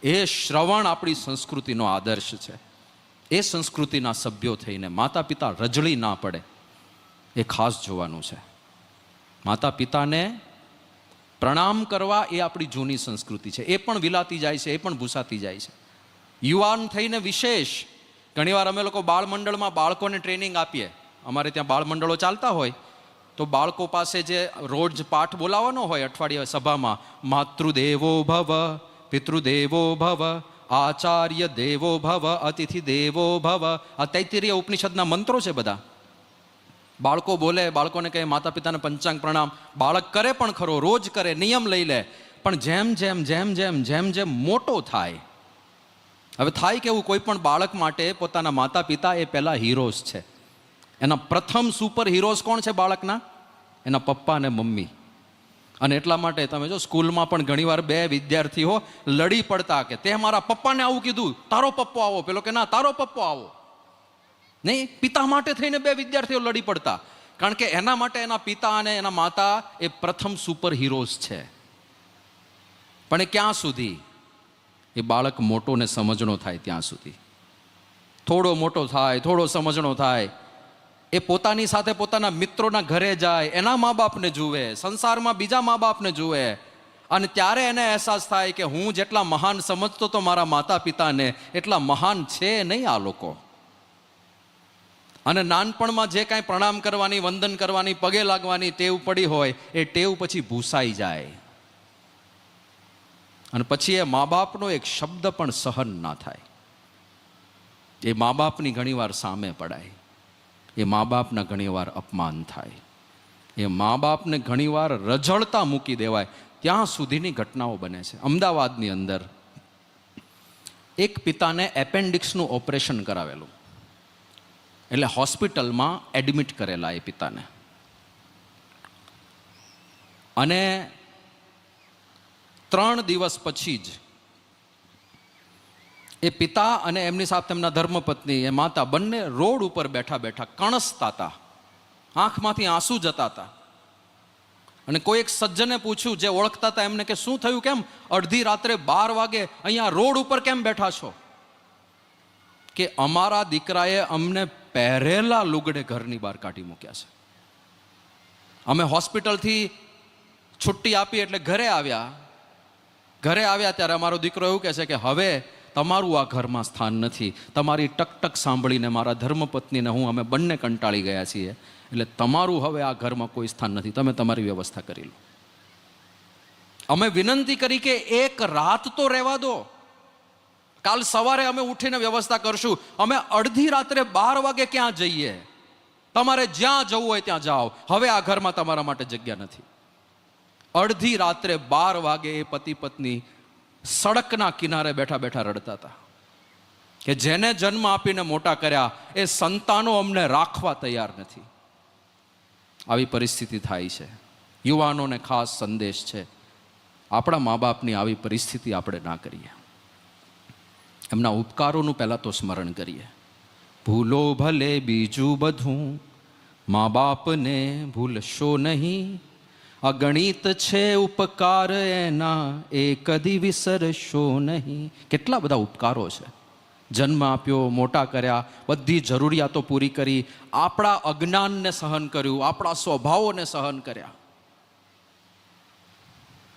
એ શ્રવણ આપણી સંસ્કૃતિનો આદર્શ છે. એ સંસ્કૃતિના સભ્યો થઈને માતા પિતા રજળી ના પડે એ ખાસ જોવાનું છે. માતા પિતાને પ્રણામ કરવા એ આપણી જૂની સંસ્કૃતિ છે. એ પણ વિલાતી જાય છે, એ પણ ભૂસાતી જાય છે. યુવાન થઈને વિશેષ ઘણીવાર અમે લોકો બાળમંડળમાં બાળકોને ટ્રેનિંગ આપીએ. અમારે ત્યાં બાળમંડળો ચાલતા હોય તો બાળકો પાસે જે રોજ પાઠ બોલાવવાનો હોય અઠવાડિયા સભામાં, માતૃદેવો ભવ, પિતૃદેવો ભવ, આચાર્ય દેવો ભવ, અતિથિ દેવો ભવ, આ તૈત્તિરીય ઉપનિષદના મંત્રો છે બધા. બાળકો બોલે, બાળકોને કહે માતા પિતાને પંચાંગ પ્રણામ. બાળક કરે પણ ખરો, રોજ કરે, નિયમ લઈ લે. પણ જેમ જેમ જેમ જેમ જેમ જેમ મોટો થાય, હવે થાય કેવું, કોઈ પણ બાળક માટે પોતાના માતા પિતા એ પહેલા હીરોઝ છે. એના પ્રથમ સુપર હીરોઝ કોણ છે બાળકના? એના પપ્પા અને મમ્મી. અને એટલા માટે તમે જો સ્કૂલમાં પણ ઘણીવાર બે વિદ્યાર્થીઓ લડી પડતા કે તે મારા પપ્પાને આવું કીધું, તારો પપ્પો આવો, પેલો કે ના તારો પપ્પો આવો. નહીં, પિતા માટે થઈને બે વિદ્યાર્થીઓ લડી પડતા, કારણ કે એના માટે એના પિતા અને એના માતા એ પ્રથમ સુપર હીરોઝ છે. પણ એ ક્યાં સુધી? એ બાળક મોટો ને સમજણો થાય ત્યાં સુધી. થોડો મોટો થાય, થોડો સમજણો થાય, એ પોતાની સાથે પોતાના મિત્રોના ઘરે જાય, એના મા બાપને જુએ, સંસારમાં બીજા મા બાપને જુએ, અને ત્યારે એને અહેસાસ થાય કે હું જેટલા મહાન સમજતો તો મારા માતા પિતાને, એટલા મહાન છે નહીં આ લોકો. અને નાનપણમાં જે કાંઈ પ્રણામ કરવાની, વંદન કરવાની, પગે લાગવાની ટેવ પડી હોય, એ ટેવ પછી ભૂસાઈ જાય. અને પછી એ મા બાપનો એક શબ્દ પણ સહન ના થાય. એ મા બાપની ઘણીવાર સામે પડાય, એ મા બાપના ઘણીવાર અપમાન થાય, એ મા બાપને ઘણીવાર રઝળતા મૂકી દેવાય, ત્યાં સુધીની ઘટનાઓ બને છે. અમદાવાદની અંદર એક પિતાને એપેન્ડિક્સનું ઓપરેશન કરાવેલું, એટલે હોસ્પિટલમાં એડમિટ કરેલા એ પિતાને. અને 3 દિવસ પછી જ એ પિતા અને એમની સાથે એમના ધર્મપત્ની, એ માતા, બંને રોડ ઉપર બેઠા બેઠા કણસતા હતા, આંખમાંથી આંસુ જતા હતા. અને કોઈ એક સજ્જને પૂછ્યું, જે ઓળખતા હતા એમને, કે શું થયું, કેમ અડધી રાત્રે 12 વાગે અહીંયા રોડ ઉપર કેમ બેઠા છો? કે અમારા દીકરાએ અમને પહેરેલા લુગડે ઘરની બહાર કાઢી મૂક્યા છે. અમે હોસ્પિટલથી છુટ્ટી આપી એટલે ઘરે આવ્યા ત્યારે અમારો દીકરો એવું કહે છે કે હવે તમારું આ ઘરમાં સ્થાન નથી. તમારી ટકટક સાંભળીને મારા ધર્મપત્નીને અમે બંને કંટાળી ગયા છીએ, એટલે તમારું હવે આ ઘરમાં કોઈ સ્થાન નથી, તમે તમારી વ્યવસ્થા કરી લો. અમે વિનંતી કરી કે એક રાત તો રહેવા દો, કાલ સવારે અમે ઉઠીને વ્યવસ્થા કરશું. અમે અડધી રાત્રે 12 વાગે ક્યાં જઈએ? તમારે જ્યાં જવું હોય ત્યાં જાઓ, હવે આ ઘરમાં તમારા માટે જગ્યા નથી. અડધી રાત્રે 12 વાગે એ પતિ પત્ની સડકના કિનારે બેઠા બેઠા રડતા હતા કે જેને જન્મ આપીને મોટા કર્યા એ સંતાનો અમને રાખવા તૈયાર નથી. આવી પરિસ્થિતિ થાય છે. યુવાનોને ખાસ સંદેશ છે, આપણા મા બાપની આવી પરિસ્થિતિ આપણે ના કરીએ. એમના ઉપકારોનું પહેલાં તો સ્મરણ કરીએ. ભૂલો ભલે બીજું બધું, મા બાપને ભૂલશો નહીં. અગણિત છે ઉપકાર એના, એ કદી વિસરશો નહીં. કેટલા બધા ઉપકારો છે. જન્મ આપ્યો, મોટા કર્યા, બધી જરૂરિયાતો પૂરી કરી, આપણા અજ્ઞાનને સહન કર્યું, આપણા સ્વભાવોને સહન કર્યા.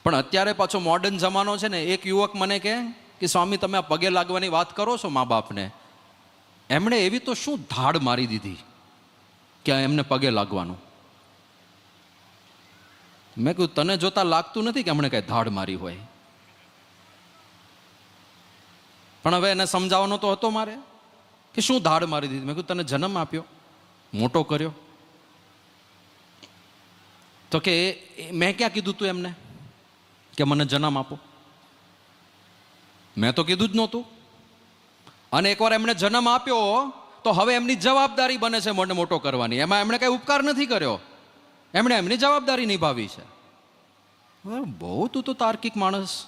પણ અત્યારે પાછો મોડર્ન જમાનો છે ને. એક યુવક મને કહે કે સ્વામી, તમે આ પગે લાગવાની વાત કરો છો મા બાપને, એમણે એવી તો શું ધાડ મારી દીધી કે એમને પગે લાગવાનું? મેં કહ્યું, તને જોતા લાગતું નથી કે એમણે કઈ ધાડ મારી હોય. પણ હવે એને સમજાવવાનો તો હતો મારે કે શું ધાડ મારી દીધી. મેં કહ્યું, તને જન્મ આપ્યો, મોટો કર્યો, તો કે મેં ક્યાં કીધું તું એમને કે મને જન્મ આપો? મેં તો કીધું જ નહોતું. અને એકવાર એમણે જન્મ આપ્યો તો હવે એમની જવાબદારી બને છે મને મોટો કરવાની. એમાં એમણે કઈ ઉપકાર નથી કર્યો, એમણે એમની જવાબદારી નિભાવી છે. બહુ તું તો તાર્કિક માણસ.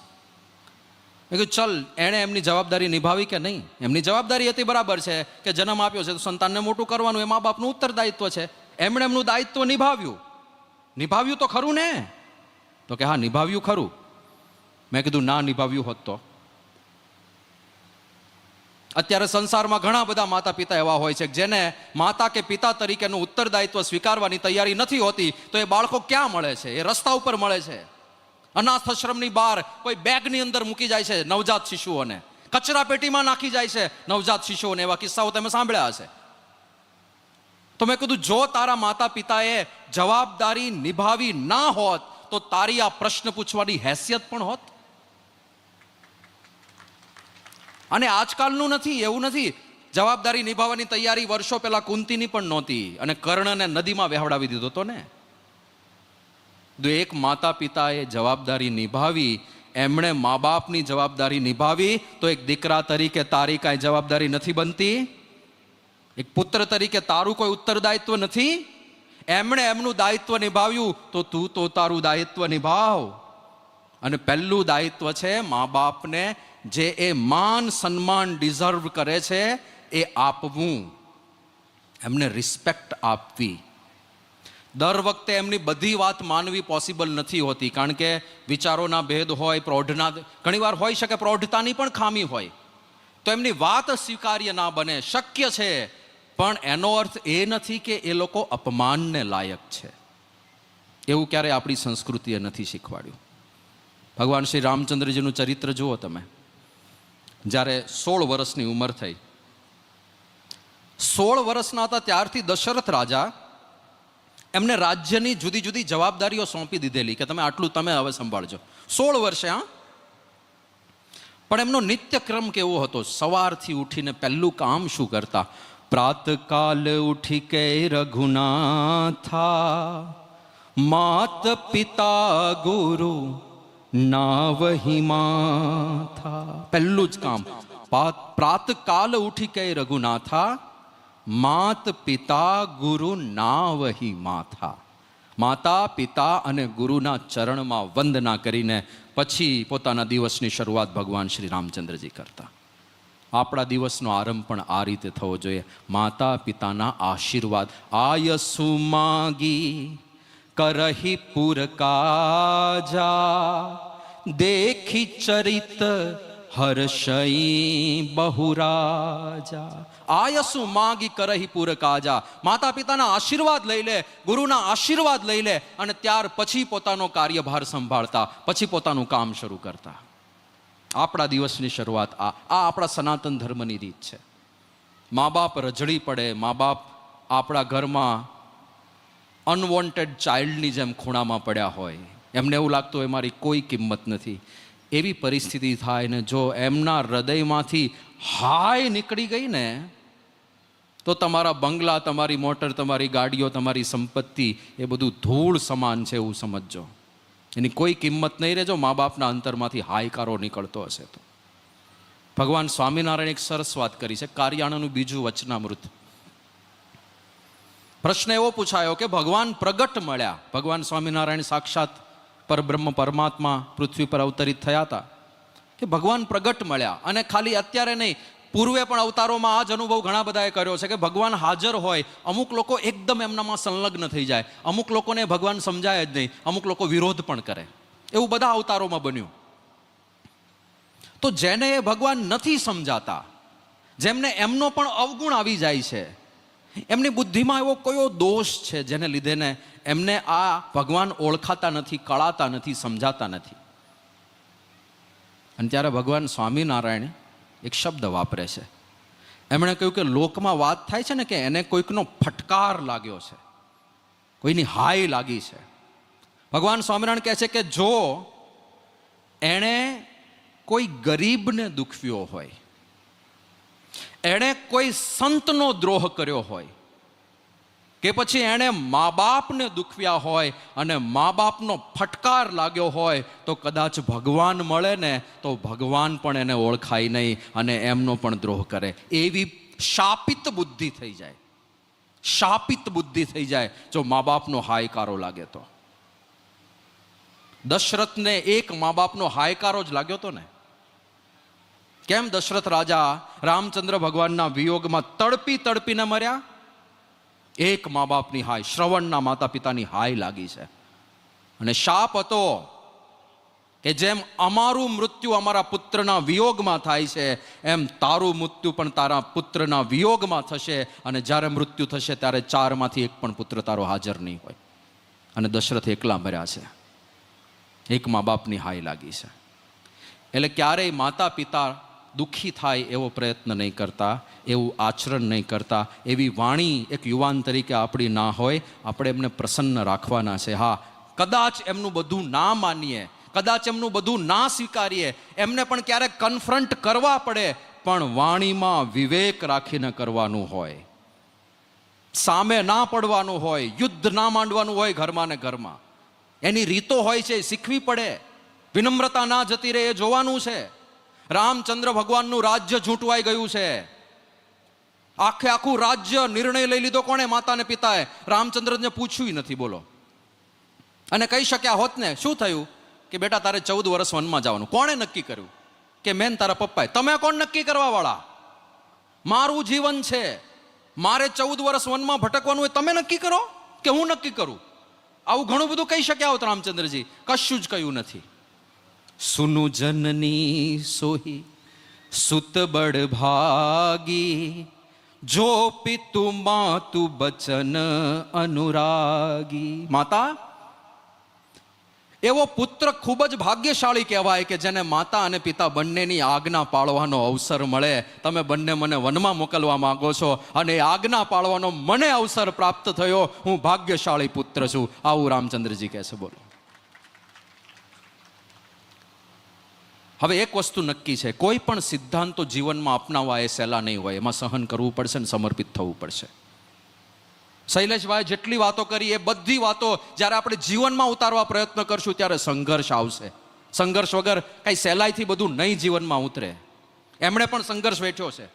મેં કીધું, ચલ, એણે એમની જવાબદારી નિભાવી કે નહીં? એમની જવાબદારી હતી, બરાબર છે કે જન્મ આપ્યો છે તો સંતાનને મોટું કરવાનું, એ મા બાપનું ઉત્તરદાયિત્વ છે. એમણે એમનું દાયિત્વ નિભાવ્યું તો ખરું ને? તો કે હા, નિભાવ્યું ખરું. મેં કીધું ના નિભાવ્યું હોત તો? અત્યારે સંસારમાં ઘણા બધા માતા પિતા એવા હોય છે જેને માતા કે પિતા તરીકેનું ઉત્તરદાયિત્વ સ્વીકારવાની તૈયારી નથી હોતી, તો એ બાળકો ક્યાં મળે છે? એ રસ્તા ઉપર મળે છે. અનાથ આશ્રમની બહાર કોઈ બેગની અંદર મૂકી જાય છે નવજાત શિશુઓને, કચરા પેટીમાં નાખી જાય છે નવજાત શિશુઓને. એવા કિસ્સાઓ તમે સાંભળ્યા હશે. તો મેં કીધું જો તારા માતા પિતાએ જવાબદારી નિભાવી ના હોત તો તારી આ પ્રશ્ન પૂછવાની હેસિયત પણ હોત. અને આજકાલનું નથી, એવું નથી. જવાબદારી નિભાવવાની તૈયારી વર્ષો પહેલા કુંતીની પણ નહોતી, અને કર્ણને નદીમાં વહેવડાવી દીધો હતો ને. એક માતા પિતાએ જવાબદારી નિભાવી, એમણે મા બાપની જવાબદારી નિભાવી, તો એક દીકરા તરીકે તારી કાંઈ જવાબદારી નથી બનતી? એક પુત્ર તરીકે તારું કોઈ ઉત્તરદાયિત્વ નથી? એમણે એમનું દાયિત્વ નિભાવ્યું, તો તું તો તારું દાયિત્વ નિભાવ. અને પહેલું દાયિત્વ છે મા બાપને જે એ માન સન્માન ડિઝર્વ કરે છે એ આપવું, એમને રિસ્પેક્ટ આપવી. દર વખતે એમની બધી વાત માનવી પોસિબલ નથી હોતી, કારણ કે વિચારોના ભેદ હોય, પ્રૌઢના ઘણીવાર હોઈ શકે, પ્રૌઢતાની પણ ખામી હોય, તો એમની વાત સ્વીકાર્ય ના બને. શક્ય છે, પણ એનો અર્થ એ નથી કે એ લોકો અપમાનને લાયક છે. એવું ક્યારે આપણી સંસ્કૃતિએ નથી શીખવાડ્યું. ભગવાન શ્રી રામચંદ્રજીનું ચરિત્ર જુઓ તમે. જ્યારે 16 વર્ષની ઉંમર થઈ, 16 વર્ષના હતા ત્યારથી દશરથ રાજા એમને રાજ્યની જુદી જુદી જવાબદારીઓ સોંપી દીધેલી કે તમે આટલું તમે હવે સંભાળજો. 16 વર્ષે. હા, પણ એમનો નિત્યક્રમ કેવો હતો? સવારથી ઉઠીને પહેલું કામ શું કરતા? પ્રાતકાલ ઉઠી કે રઘુનાથા, માત પિતા ગુરુ નાવહી માથા. પહેલું જ કામ, પ્રાતકાલ ઉઠી કે રઘુનાથા, માત પિતા ગુરુ નાવહી માથા. માતા પિતા અને ગુરુના ચરણમાં વંદના કરીને પછી પોતાના દિવસની શરૂઆત ભગવાન શ્રી રામચંદ્રજી કરતા. આપણા દિવસનો આરંભ પણ આ રીતે થવો જોઈએ, માતા પિતાના આશીર્વાદ. આયસુ માગી કરહી પુર કાજા, દેખી ચરિત હર્ષઈ બહુરાજા. આયસુ માગી કરહી પુર કાજા. માતા પિતાના આશીર્વાદ લઈ લે, ગુરુના આશીર્વાદ લઈ લે, અને ત્યાર પછી પોતાનો કાર્યભાર સંભાળતા, પછી પોતાનું કામ શરૂ કરતા. આપણા દિવસની શરૂઆત આ આપણા સનાતન ધર્મની રીત છે. મા બાપ રજડી પડે, મા બાપ આપણા ઘરમાં અનવોન્ટેડ ચાઇલ્ડની જેમ ખૂણામાં પડ્યા હોય, એમને એવું લાગતું હોય મારી કોઈ કિંમત નથી. એવી પરિસ્થિતિ થાય ને જો એમના હૃદયમાંથી હાય નીકળી ગઈ ને, તો તમારા બંગલા, તમારી મોટર, તમારી ગાડીઓ, તમારી સંપત્તિ એ બધું ધૂળ સમાન છે એવું સમજજો. એની કોઈ કિંમત નહીં રહેજો મા બાપના અંતરમાંથી હાયકારો નીકળતો હશે તો. ભગવાન સ્વામિનારાયણ એક સરસ વાત કરી છે, કાર્યાણાનું બીજું વચનામૃત. પ્રશ્ન એવો પૂછાયો કે ભગવાન પ્રગટ મળ્યા. ભગવાન સ્વામિનારાયણ સાક્ષાત પરબ્રહ્મ પરમાત્મા પૃથ્વી પર અવતરિત થયા હતા, કે ભગવાન પ્રગટ મળ્યા. અને ખાલી અત્યારે નહીં, પૂર્વે પણ અવતારોમાં આ જ અનુભવ ઘણા બધાએ કર્યો છે કે ભગવાન હાજર હોય, અમુક લોકો એકદમ એમનામાં સંલગ્ન થઈ જાય, અમુક લોકોને ભગવાન સમજાય જ નહીં, અમુક લોકો વિરોધ પણ કરે. એવું બધા અવતારોમાં બન્યું. તો જેને એ ભગવાન નથી સમજાતા, જેમને એમનો પણ અવગુણ આવી જાય છે, એમની બુદ્ધિમાં એવો કયો દોષ છે જેને લીધે ને એમને આ ભગવાન ઓળખાતા નથી, કળાતા નથી, સમજાતા નથી. અને ત્યારે ભગવાન સ્વામિનારાયણ એક શબ્દ વાપરે છે. એમણે કહ્યું કે લોકમાં વાત થાય છે ને કે એને કોઈકનો ફટકાર લાગ્યો છે, કોઈની હાય લાગી છે. ભગવાન સ્વામિનારાયણ કહે છે કે જો એણે કોઈ ગરીબને દુખવ્યો હોય, એણે કોઈ સંતનો દ્રોહ કર્યો હોય, કે પછી એણે મા બાપને દુખવ્યા હોય અને મા બાપનો ફટકાર લાગ્યો હોય, તો કદાચ ભગવાન મળે ને તો ભગવાન પણ એને ઓળખાય નહીં અને એમનો પણ દ્રોહ કરે. એવી શાપિત બુદ્ધિ થઈ જાય, શાપિત બુદ્ધિ થઈ જાય જો મા બાપનો હાયકારો લાગે તો. દશરથને એક મા બાપનો હાયકારો જ લાગ્યો તો ને. કેમ દશરથ રાજા રામચંદ્ર ભગવાનના વિયોગમાં તડપી તડપીને મર્યા? એક મા બાપની હાય, શ્રવણના માતા પિતાની હાય લાગી છે. અને શાપ હતો કે જેમ અમારું મૃત્યુ અમારા પુત્રના વિયોગમાં થાય છે, એમ તારું મૃત્યુ પણ તારા પુત્રના વિયોગમાં થશે. અને જ્યારે મૃત્યુ થશે ત્યારે 4માંથી એક પણ પુત્ર તારો હાજર નહીં હોય. અને દશરથ એકલા મર્યા છે. એક મા બાપની હાય લાગી છે. એટલે ક્યારેય માતા પિતા દુઃખી થાય એવો પ્રયત્ન નહીં કરતા, એવું આચરણ નહીં કરતા, એવી વાણી એક યુવાન તરીકે આપણી ના હોય. આપણે એમને પ્રસન્ન રાખવાના છે. હા, કદાચ એમનું બધું ના માનીએ, કદાચ એમનું બધું ના સ્વીકારીએ, એમને પણ ક્યારેક કન્ફ્રન્ટ કરવા પડે, પણ વાણીમાં વિવેક રાખીને કરવાનું હોય. સામે ના પડવાનું હોય, યુદ્ધ ના માંડવાનું હોય ઘરમાં ને ઘરમાં. એની રીતો હોય છે, શીખવી પડે. વિનમ્રતા ના જતી રહે એ જોવાનું છે. રામચંદ્ર ભગવાનનું રાજ્ય ઝૂંટવાઈ ગયું છે. આખું રાજ્ય નિર્ણય લઈ લીધો કોણે? માતા ને પિતાએ. રામચંદ્રને પૂછ્યું નથી, બોલો. અને કહી શક્યા હોત ને, શું થયું કે બેટા તારે 14 વર્ષ વનમાં જવાનું. કોણે નક્કી કર્યું? કે મેન તારા પપ્પાએ. તમે કોણ નક્કી કરવા વાળા? મારું જીવન છે, મારે 14 વર્ષ વનમાં ભટકવાનું હોય, તમે નક્કી કરો કે હું નક્કી કરું? આવું ઘણું બધું કહી શક્યા હોત રામચંદ્રજી. કશું જ કહ્યું નથી. સુનુ જનની સોહી સુત બડ ભાગી, જો પિતુ માતુ બચન અનુરાગી. માતા, એવો પુત્ર ખૂબ જ ભાગ્યશાળી કહેવાય કે જેને માતા અને પિતા બંનેની આજ્ઞા પાળવાનો અવસર મળે. તમે બંને મને વનમાં મોકલવા માંગો છો અને એ આજ્ઞા પાળવાનો મને અવસર પ્રાપ્ત થયો. હું ભાગ્યશાળી પુત્ર છું. આવું રામચંદ્રજી કહે છે. બોલો. હવે એક વસ્તુ નક્કી છે, કોઈ પણ સિદ્ધાંતો જીવનમાં અપનાવવા એ સહેલા નહીં હોય. એમાં સહન કરવું પડશે ને સમર્પિત થવું પડશે. શૈલેષભાઈ જેટલી વાતો કરી એ બધી વાતો જ્યારે આપણે જીવનમાં ઉતારવા પ્રયત્ન કરશું ત્યારે સંઘર્ષ આવશે. સંઘર્ષ વગર કઈ સહેલાઈથી બધું નહીં જીવનમાં ઉતરે. એમણે પણ સંઘર્ષ વેઠ્યો છે.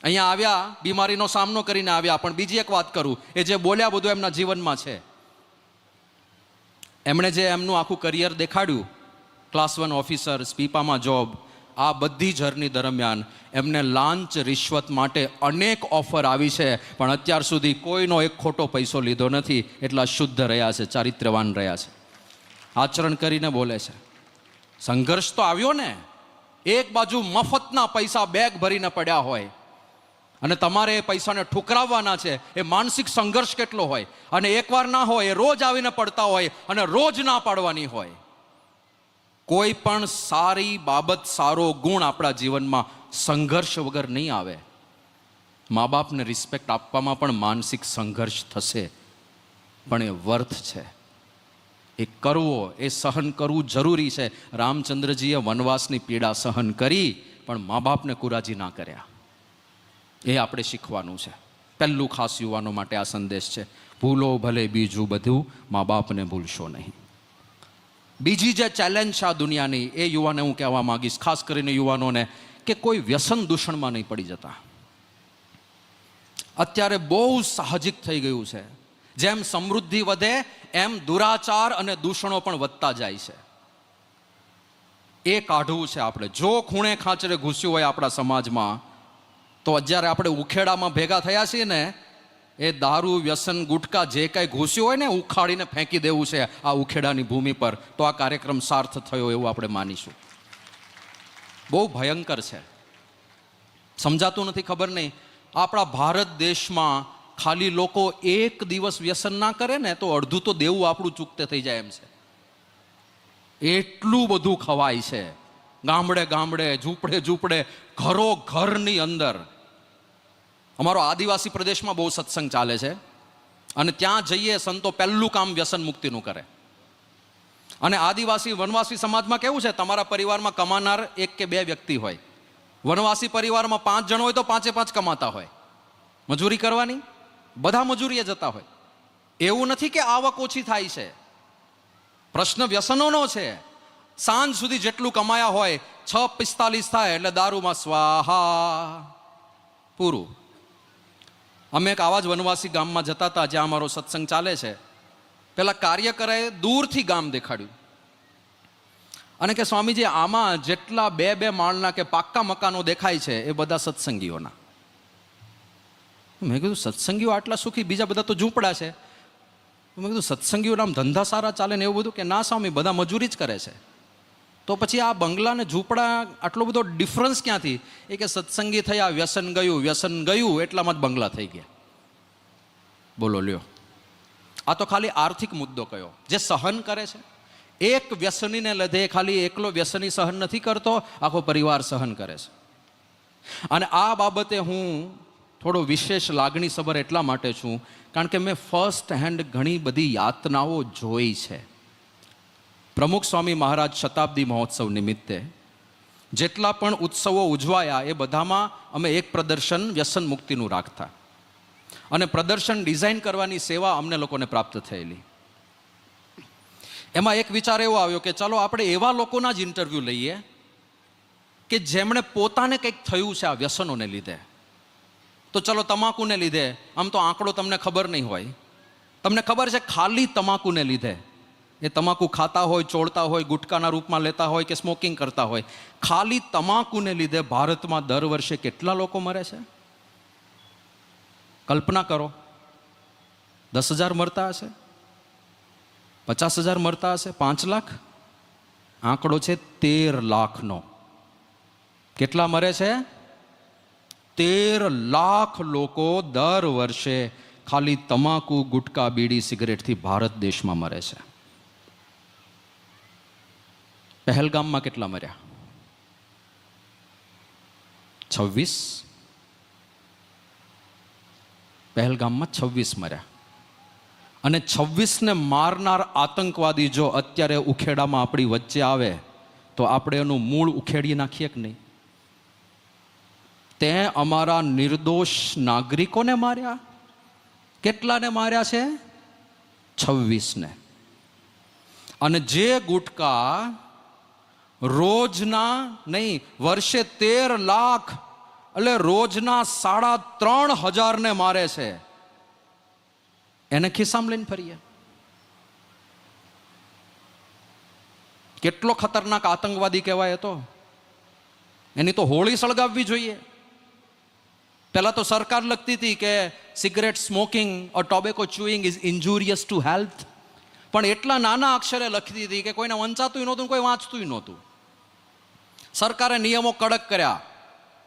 અહીંયા આવ્યા, બીમારીનો સામનો કરીને આવ્યા. પણ બીજી એક વાત કરું, એ જે બોલ્યા બધું એમના જીવનમાં છે. એમણે જે એમનું આખું કરિયર દેખાડ્યું, ક્લાસ 1 ઓફિસર, સ્પીપામાં જોબ, આ બધી જર્ની દરમિયાન એમને લાંચ રિશ્વત માટે અનેક ઓફર આવી છે, પણ અત્યાર સુધી કોઈનો એક ખોટો પૈસો લીધો નથી. એટલા શુદ્ધ રહ્યા છે, ચારિત્ર્યવાન રહ્યા છે, આચરણ કરીને બોલે છે. સંઘર્ષ તો આવ્યો ને. એક બાજુ મફતના પૈસા બેગ ભરીને પડ્યા હોય અને તમારે એ પૈસાને ઠુકરાવવાના છે. એ માનસિક સંઘર્ષ કેટલો હોય. અને એકવાર ના હોય, એ રોજ આવીને પડતા હોય અને રોજ ના પાડવાની હોય. કોઈ પણ સારી બાબત, સારો ગુણ આપણા જીવનમાં સંઘર્ષ વગર નહીં આવે. મા બાપને રિસ્પેક્ટ આપવામાં પણ માનસિક સંઘર્ષ થશે, પણ એ વર્થ છે. એ કરવો, એ સહન કરવું જરૂરી છે. રામચંદ્રજીએ વનવાસની પીડા સહન કરી, પણ મા બાપને કુરાજી ના કર્યા. એ આપણે શીખવાનું છે. પહેલું ખાસ યુવાનો માટે આ સંદેશ છે. ભૂલો ભલે બીજું બધું, મા બાપને ભૂલશો નહીં. બીજી જે ચેલેન્જ છે આ દુનિયાની, એ યુવાને હું કહેવા માંગીશ, ખાસ કરીને યુવાનોને, કે કોઈ વ્યસન દૂષણમાં નહીં પડી જતા. અત્યારે બહુ સાહજિક થઈ ગયું છે. જેમ સમૃદ્ધિ વધે એમ દુરાચાર અને દૂષણો પણ વધતા જાય છે. એ કાઢવું છે આપણે. જો ખૂણે ખાંચરે ઘૂસ્યું હોય આપણા સમાજમાં, તો જ્યારે આપણે ઉખેડામાં ભેગા થયા છીએ ને, એ દારૂ, વ્યસન, ગુટકા જે કાંઈ ઘૂસ્યું હોય ને, ઉખાડીને ફેંકી દેવું છે આ ઉખેડાની ભૂમિ પર. તો આ કાર્યક્રમ સાર્થ થયો એવું આપણે માનીશું. બહુ ભયંકર છે. સમજાતું નથી, ખબર નહીં. આપણા ભારત દેશમાં ખાલી લોકો એક દિવસ વ્યસન ના કરે ને તો અડધું તો દેવું આપણું ચૂકતે થઈ જાય એમ છે. એટલું બધું ખવાય છે. ગામડે ગામડે, ઝૂંપડે ઝૂંપડે, ઘરો ઘરની અંદર. અમારો આદિવાસી પ્રદેશમાં બહુ સત્સંગ ચાલે છે અને ત્યાં જઈએ સંતો પહેલું કામ વ્યસન મુક્તિનું કરે. અને આદિવાસી વનવાસી સમાજમાં કેવું છે, તમારા પરિવારમાં કમાનાર 1 કે 2 વ્યક્તિ હોય. વનવાસી પરિવારમાં 5 જણ હોય તો 5 કમાતા હોય. મજૂરી કરવાની, બધા મજૂરીએ જતા હોય. એવું નથી કે આવક ઓછી થાય છે. પ્રશ્ન વ્યસનોનો છે. સાંજ સુધી જેટલું કમાયા હોય, 6:45 થાય એટલે દારૂમાં સ્વાહા, પૂરું. અમે એક આવા જ વનવાસી ગામમાં જતા હતા જ્યાં અમારો સત્સંગ ચાલે છે. પેલા કાર્યકરે દૂરથી ગામ દેખાડ્યું અને કે સ્વામીજી, આમાં જેટલા 2 માળના કે પાક્કા મકાનો દેખાય છે એ બધા સત્સંગીઓના. મેં કીધું સત્સંગીઓ આટલા સુખી, બીજા બધા તો ઝૂંપડા છે. મેં કીધું સત્સંગીઓના આમ ધંધા સારા ચાલે ને એવું બધું? કે ના સ્વામી, બધા મજૂરી જ કરે છે. તો પછી આ બંગલા ને ઝૂંપડા આટલો બધો ડિફરન્સ ક્યાંથી? એ કે સત્સંગી થયા, વ્યસન ગયું એટલામાં જ બંગલા થઈ ગયા. બોલો લ્યો, આ તો ખાલી આર્થિક મુદ્દો કયો. જે સહન કરે છે, એક વ્યસનીને લીધે ખાલી એકલો વ્યસની સહન નથી કરતો, આખો પરિવાર સહન કરે છે. અને આ બાબતે હું થોડો વિશેષ લાગણીસભર એટલા માટે છું કારણ કે મેં ફર્સ્ટ હેન્ડ ઘણી બધી યાતનાઓ જોઈ છે. પ્રમુખ સ્વામી મહારાજ શતાબ્દી મહોત્સવ નિમિત્તે જેટલા પણ ઉત્સવો ઉજવાયા એ બધામાં અમે એક પ્રદર્શન વ્યસન મુક્તિનું રાખતા, અને પ્રદર્શન ડિઝાઇન કરવાની સેવા અમને લોકોને પ્રાપ્ત થયેલી. એમાં એક વિચાર એવો આવ્યો કે ચાલો આપણે એવા લોકોના જ ઇન્ટરવ્યૂ લઈએ કે જેમણે પોતાને કંઈક થયું છે આ વ્યસનોને લીધે. તો ચલો તમાકુને લીધે, આમ તો આંકડો તમને ખબર નહીં હોય, તમને ખબર છે ખાલી તમાકુને લીધે, એ તમાકુ ખાતા હોય, ચોળતા હોય, ગુટકાના રૂપમાં લેતા હોય કે સ્મોકિંગ કરતા હોય, ખાલી તમાકુને લીધે ભારતમાં દર વર્ષે કેટલા લોકો મરે છે? કલ્પના કરો. 10,000 મરતા હશે, 50,000 મરતા હશે, 5 લાખ? આંકડો છે 13 લાખનો. કેટલા મરે છે? 13 લાખ લોકો દર વર્ષે ખાલી તમાકુ, ગુટકા, બીડી, સિગરેટથી ભારત દેશમાં મરે છે. પહેલગામમાં કેટલા મર્યા? 26. પહેલગામમાં 26 મર્યા. અને 26ને મારનાર આતંકવાદી જો અત્યારે ઉખેડામાં આપણી વચ્ચે આવે તો આપણે એનું મૂળ ઉખેડી નાખીએ કે નહીં? તે અમારા નિર્દોષ નાગરિકોને માર્યા. કેટલાને માર્યા છે? 26ને. અને જે ગુટકા રોજના નહીં, વર્ષે 13 લાખ એટલે રોજના 3,500 મારે છે, એને ખિસ્સામાં લઈને ફરીએ. કેટલો ખતરનાક આતંકવાદી કહેવાય તો. એની તો હોળી સળગાવવી જોઈએ. પહેલા તો સરકાર લખતી હતી કે cigarette smoking or tobacco chewing is injurious to health, પણ એટલા નાના અક્ષરે લખતી હતી કે કોઈને વંચાતું નહોતું, કોઈ વાંચતું નહોતું. સરકારે નિયમો કડક કર્યા.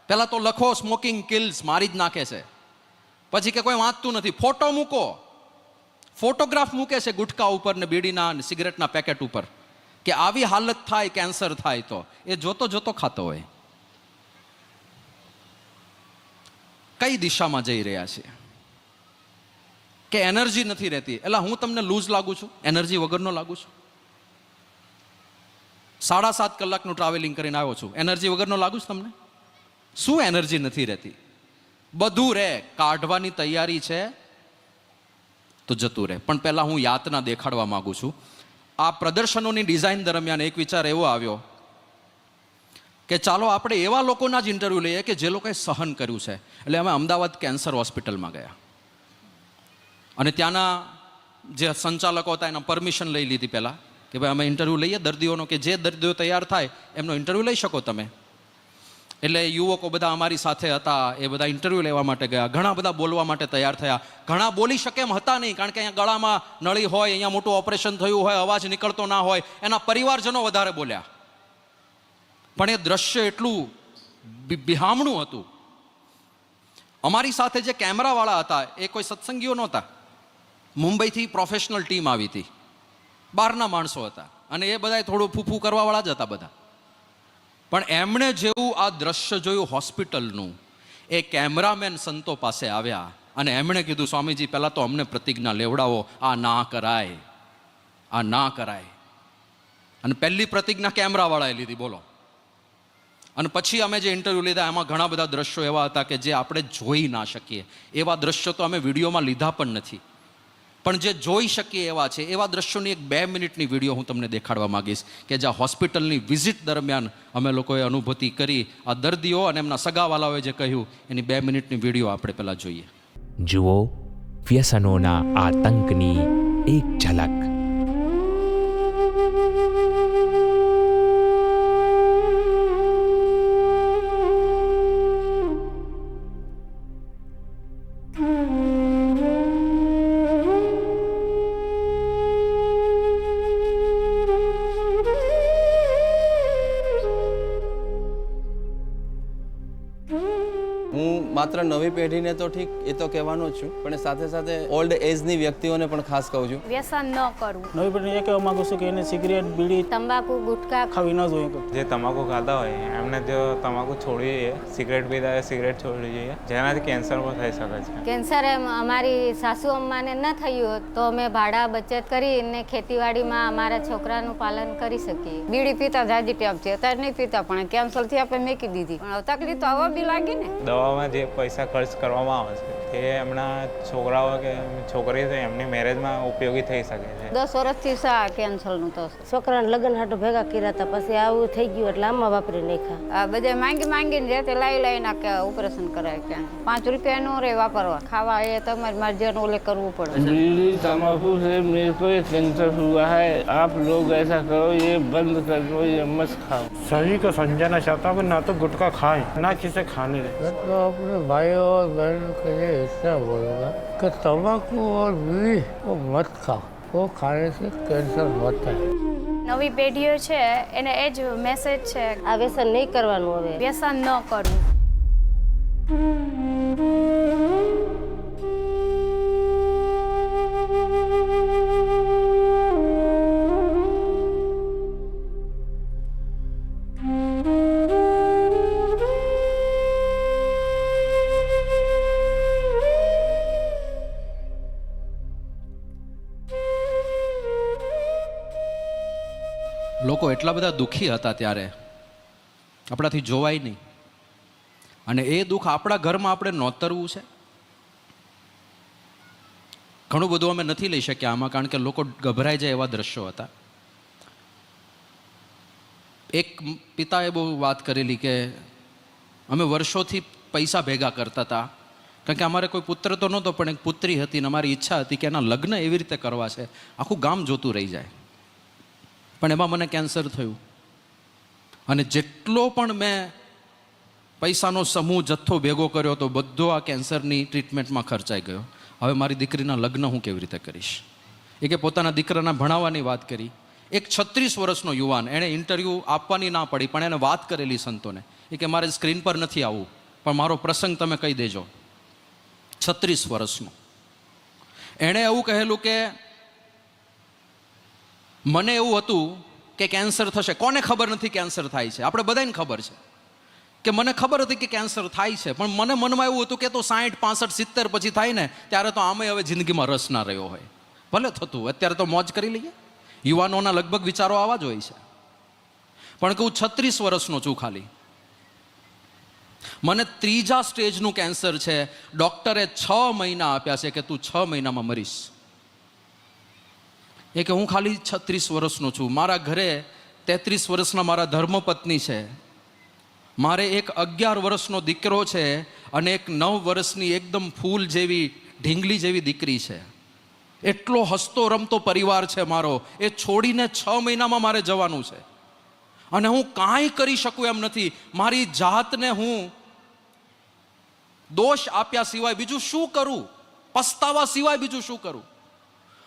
પહેલા તો લખો સ્મોકિંગ કિલ્સ, મારી જ નાખે છે. પછી કે કોઈ વાંચતું નથી, ફોટો મૂકો, ફોટોગ્રાફ મૂકે છે ગુટકા ઉપર ને બીડીના ને સિગરેટના પેકેટ ઉપર, કે આવી હાલત થાય, કેન્સર થાય. તો એ જોતો જોતો ખાતો હોય. કઈ દિશામાં જઈ રહ્યા છે? કે એનર્જી નથી રહેતી. એટલે હું તમને લૂઝ લાગુ છું? એનર્જી વગરનો લાગુ છું? 7.5 કલાકનું ટ્રાવેલિંગ કરીને આવ્યો છું, એનર્જી વગરનો લાગુ છું તમને? શું એનર્જી નથી રહેતી? બધું રહે, કાઢવાની તૈયારી છે તો જતું રહે. પણ પહેલા હું યાતના દેખાડવા માંગુ છું. આ પ્રદર્શનોની ડિઝાઇન દરમિયાન એક વિચાર એવો આવ્યો કે ચાલો આપણે એવા લોકોના જ ઇન્ટરવ્યૂ લઈએ કે જે લોકોએ સહન કર્યું છે. એટલે અમે અમદાવાદ કેન્સર હોસ્પિટલમાં ગયા અને ત્યાંના જે સંચાલકો હતા એના પરમિશન લઈ લીધી પહેલાં કે ભાઈ અમે ઇન્ટરવ્યૂ લઈએ દર્દીઓનો, કે જે દર્દીઓ તૈયાર થાય એમનો ઇન્ટરવ્યૂ લઈ શકો તમે. એટલે યુવકો બધા અમારી સાથે હતા, એ બધા ઇન્ટરવ્યૂ લેવા માટે ગયા. ઘણા બધા બોલવા માટે તૈયાર થયા. ઘણા બોલી શકે એમ હતા નહીં, કારણ કે અહીંયા ગળામાં નળી હોય, અહીંયા મોટું ઓપરેશન થયું હોય, અવાજ નીકળતો ના હોય. એના પરિવારજનો વધારે બોલ્યા. પણ એ દ્રશ્ય એટલું બિહામણું હતું. અમારી સાથે જે કેમેરાવાળા હતા એ કોઈ સત્સંગીઓ નહોતા. મુંબઈથી પ્રોફેશનલ ટીમ આવી હતી, બહારના માણસો હતા, અને એ બધા થોડું ફૂફૂ કરવાવાળા જ હતા બધા. પણ એમણે જેવું આ દ્રશ્ય જોયું હોસ્પિટલનું, એ કેમેરામેન સંતો પાસે આવ્યા અને એમણે કીધું, સ્વામીજી પહેલાં તો અમને પ્રતિજ્ઞા લેવડાવો, આ ના કરાય, આ ના કરાય. અને પહેલી પ્રતિજ્ઞા કેમેરાવાળાએ લીધી, બોલો. અને પછી અમે જે ઇન્ટરવ્યૂ લીધા એમાં ઘણા બધા દ્રશ્યો એવા હતા કે જે આપણે જોઈ ના શકીએ. એવા દ્રશ્યો તો અમે વિડીયોમાં લીધા પણ નથી, પણ જે જોઈ શકીએ એવા છે. એવા દ્રશ્યોની એક 2 મિનિટની વિડીયો હું તમને દેખાડવા માંગીશ કે જ્યાં હોસ્પિટલની વિઝિટ દરમિયાન અમે લોકોએ અનુભૂતિ કરી. આ દર્દીઓ અને એમના સગાવાલાઓએ જે કહ્યું એની 2 મિનિટની વિડીયો આપણે પહેલાં જોઈએ. જુઓ વ્યસનોના આતંકની એક ઝલક. હું માત્ર નવી પેઢીને તો ઠીક એ તો કહેવાનો જ છું, પણ સાથે સાથે ઓલ્ડ એજની વ્યક્તિઓને પણ ખાસ કહું છું વ્યસન ન કરવું. નવી પેઢીને એ કહેવા માંગુ છું કે એને સિગરેટ બીડી તંબાકુ ગુટખા ખાવી ન જોઈએ. જે તમાકુ ખાતા હોય એમને જો તમાકુ છોડવી જોઈએ, સિગરેટ પીતા હોય સિગરેટ છોડવી જોઈએ, જેનાથી કેન્સર પણ થઈ શકે છે. કેન્સર એમ અમારી સાસુ અમ્માને ન થયું હોત તો અમે ભાડા બચત કરીને ખેતીવાડીમાં અમારા છોકરાનું પાલન કરી શકીએ. બીડી પીતા જાજી ટેપ છે, અત્યારે નહીં પીતા, પણ કેન્સર થી આપણે મૂકી દીધી. પણ હવે તકલીફ તો હવે બી લાગી ને. દવામાં જે પૈસા ખર્ચ કરવામાં આવે છે એ એમના છોકરાઓ કે છોકરી છે એમની મેરેજમાં ઉપયોગી થઈ શકે છે. 10 વર્ષથી સા કેન્સરનું તો છોકરાને લગ્ન હાટું ભેગા કર્યા હતા, પછી આવું થઈ ગયું એટલે આમાં વાપરી નાખ્યા. આ બધા માંગીને જે લાવી નાખે ઓપરેશન કરાય. ક્યાં 5 રૂપિયા નો રે વાપરવા, ખાવા એ તમારી મરજી ઓલે કરવું પડે. बीड़ी तम्बाकू से मेरे को ये कैंसर हुआ है, आप लोग ऐसा करो, ये बंद कर दो, ये मत खाओ. सभी को समझाना चाहता हूँ कि ना तो गुटखा खाएं ना किसे खाने दें. मैं तो अपने भाइयों और बहनों के लिए इतना बोलूँगा कि तम्बाकू और बीड़ी वो मत खाओ, वो खाने से कैंसर होता है. નવી પેઢીઓ છે એને એ જ મેસેજ છે, આ વ્યસન નહીં કરવાનું. હવે વ્યસન ન કરવું. લોકો એટલા બધા દુઃખી હતા ત્યારે આપણાથી જોવાય નહીં, અને એ દુઃખ આપણા ઘરમાં આપણે નોતરવું છે. ઘણું બધું અમે નથી લઈ શક્યા આમાં, કારણ કે લોકો ગભરાઈ જાય એવા દ્રશ્યો હતા. એક પિતાએ બહુ વાત કરેલી કે અમે વર્ષોથી પૈસા ભેગા કરતા હતા, કારણ કે અમારે કોઈ પુત્ર તો નહોતો પણ એક પુત્રી હતી, ને અમારી ઈચ્છા હતી કે એના લગ્ન એવી રીતે કરવા છે આખું ગામ જોતું રહી જાય. પણ એમાં મને કેન્સર થયું, અને જેટલો પણ મેં પૈસાનો સમૂહ જથ્થો ભેગો કર્યો તો બધો આ કેન્સરની ટ્રીટમેન્ટમાં ખર્ચાઈ ગયો. હવે મારી દીકરીના લગ્ન હું કેવી રીતે કરીશ? એ કે પોતાના દીકરાના ભણાવવાની વાત કરી. એક 36 વર્ષનો યુવાન, એણે ઇન્ટરવ્યૂ આપવાની ના પડી પણ એને વાત કરેલી સંતોને, એ કે મારે સ્ક્રીન પર નથી આવવું પણ મારો પ્રસંગ તમે કહી દેજો. 36 વર્ષનો એણે એવું કહેલું કે મને એવું હતું કે કેન્સર થશે. કોને ખબર નથી કેન્સર થાય છે? આપણે બધાને ખબર છે કે મને ખબર હતી કે કેન્સર થાય છે, પણ મને મનમાં એવું હતું કે તો 60, 65, 70 પછી થાય ને ત્યારે તો આમે હવે જિંદગીમાં રસ ના રહ્યો હોય. ભલે થતું, અત્યારે તો મોજ કરી લઈએ. યુવાનોના લગભગ વિચારો આવા જ હોય છે. પણ કે હું 36 વર્ષનો છું ખાલી, મને 3જા સ્ટેજનું કેન્સર છે. ડૉક્ટરે 6 મહિના આપ્યા છે કે તું 6 મહિનામાં મરીશ. એ કે હું ખાલી 36 વર્ષનો છું, મારા ઘરે 33 વર્ષના મારા ધર્મપત્ની છે, મારે એક 11 વર્ષનો દીકરો છે અને એક 9 વર્ષની એકદમ ફૂલ જેવી ઢીંગલી જેવી દીકરી છે. એટલો હસતો રમતો પરિવાર છે મારો. એ છોડીને 6 મહિનામાં મારે જવાનું છે, અને હું કાંઈ કરી શકું એમ નથી. મારી જાતને હું દોષ આપ્યા સિવાય બીજું શું કરું? પસ્તાવા સિવાય બીજું શું કરું?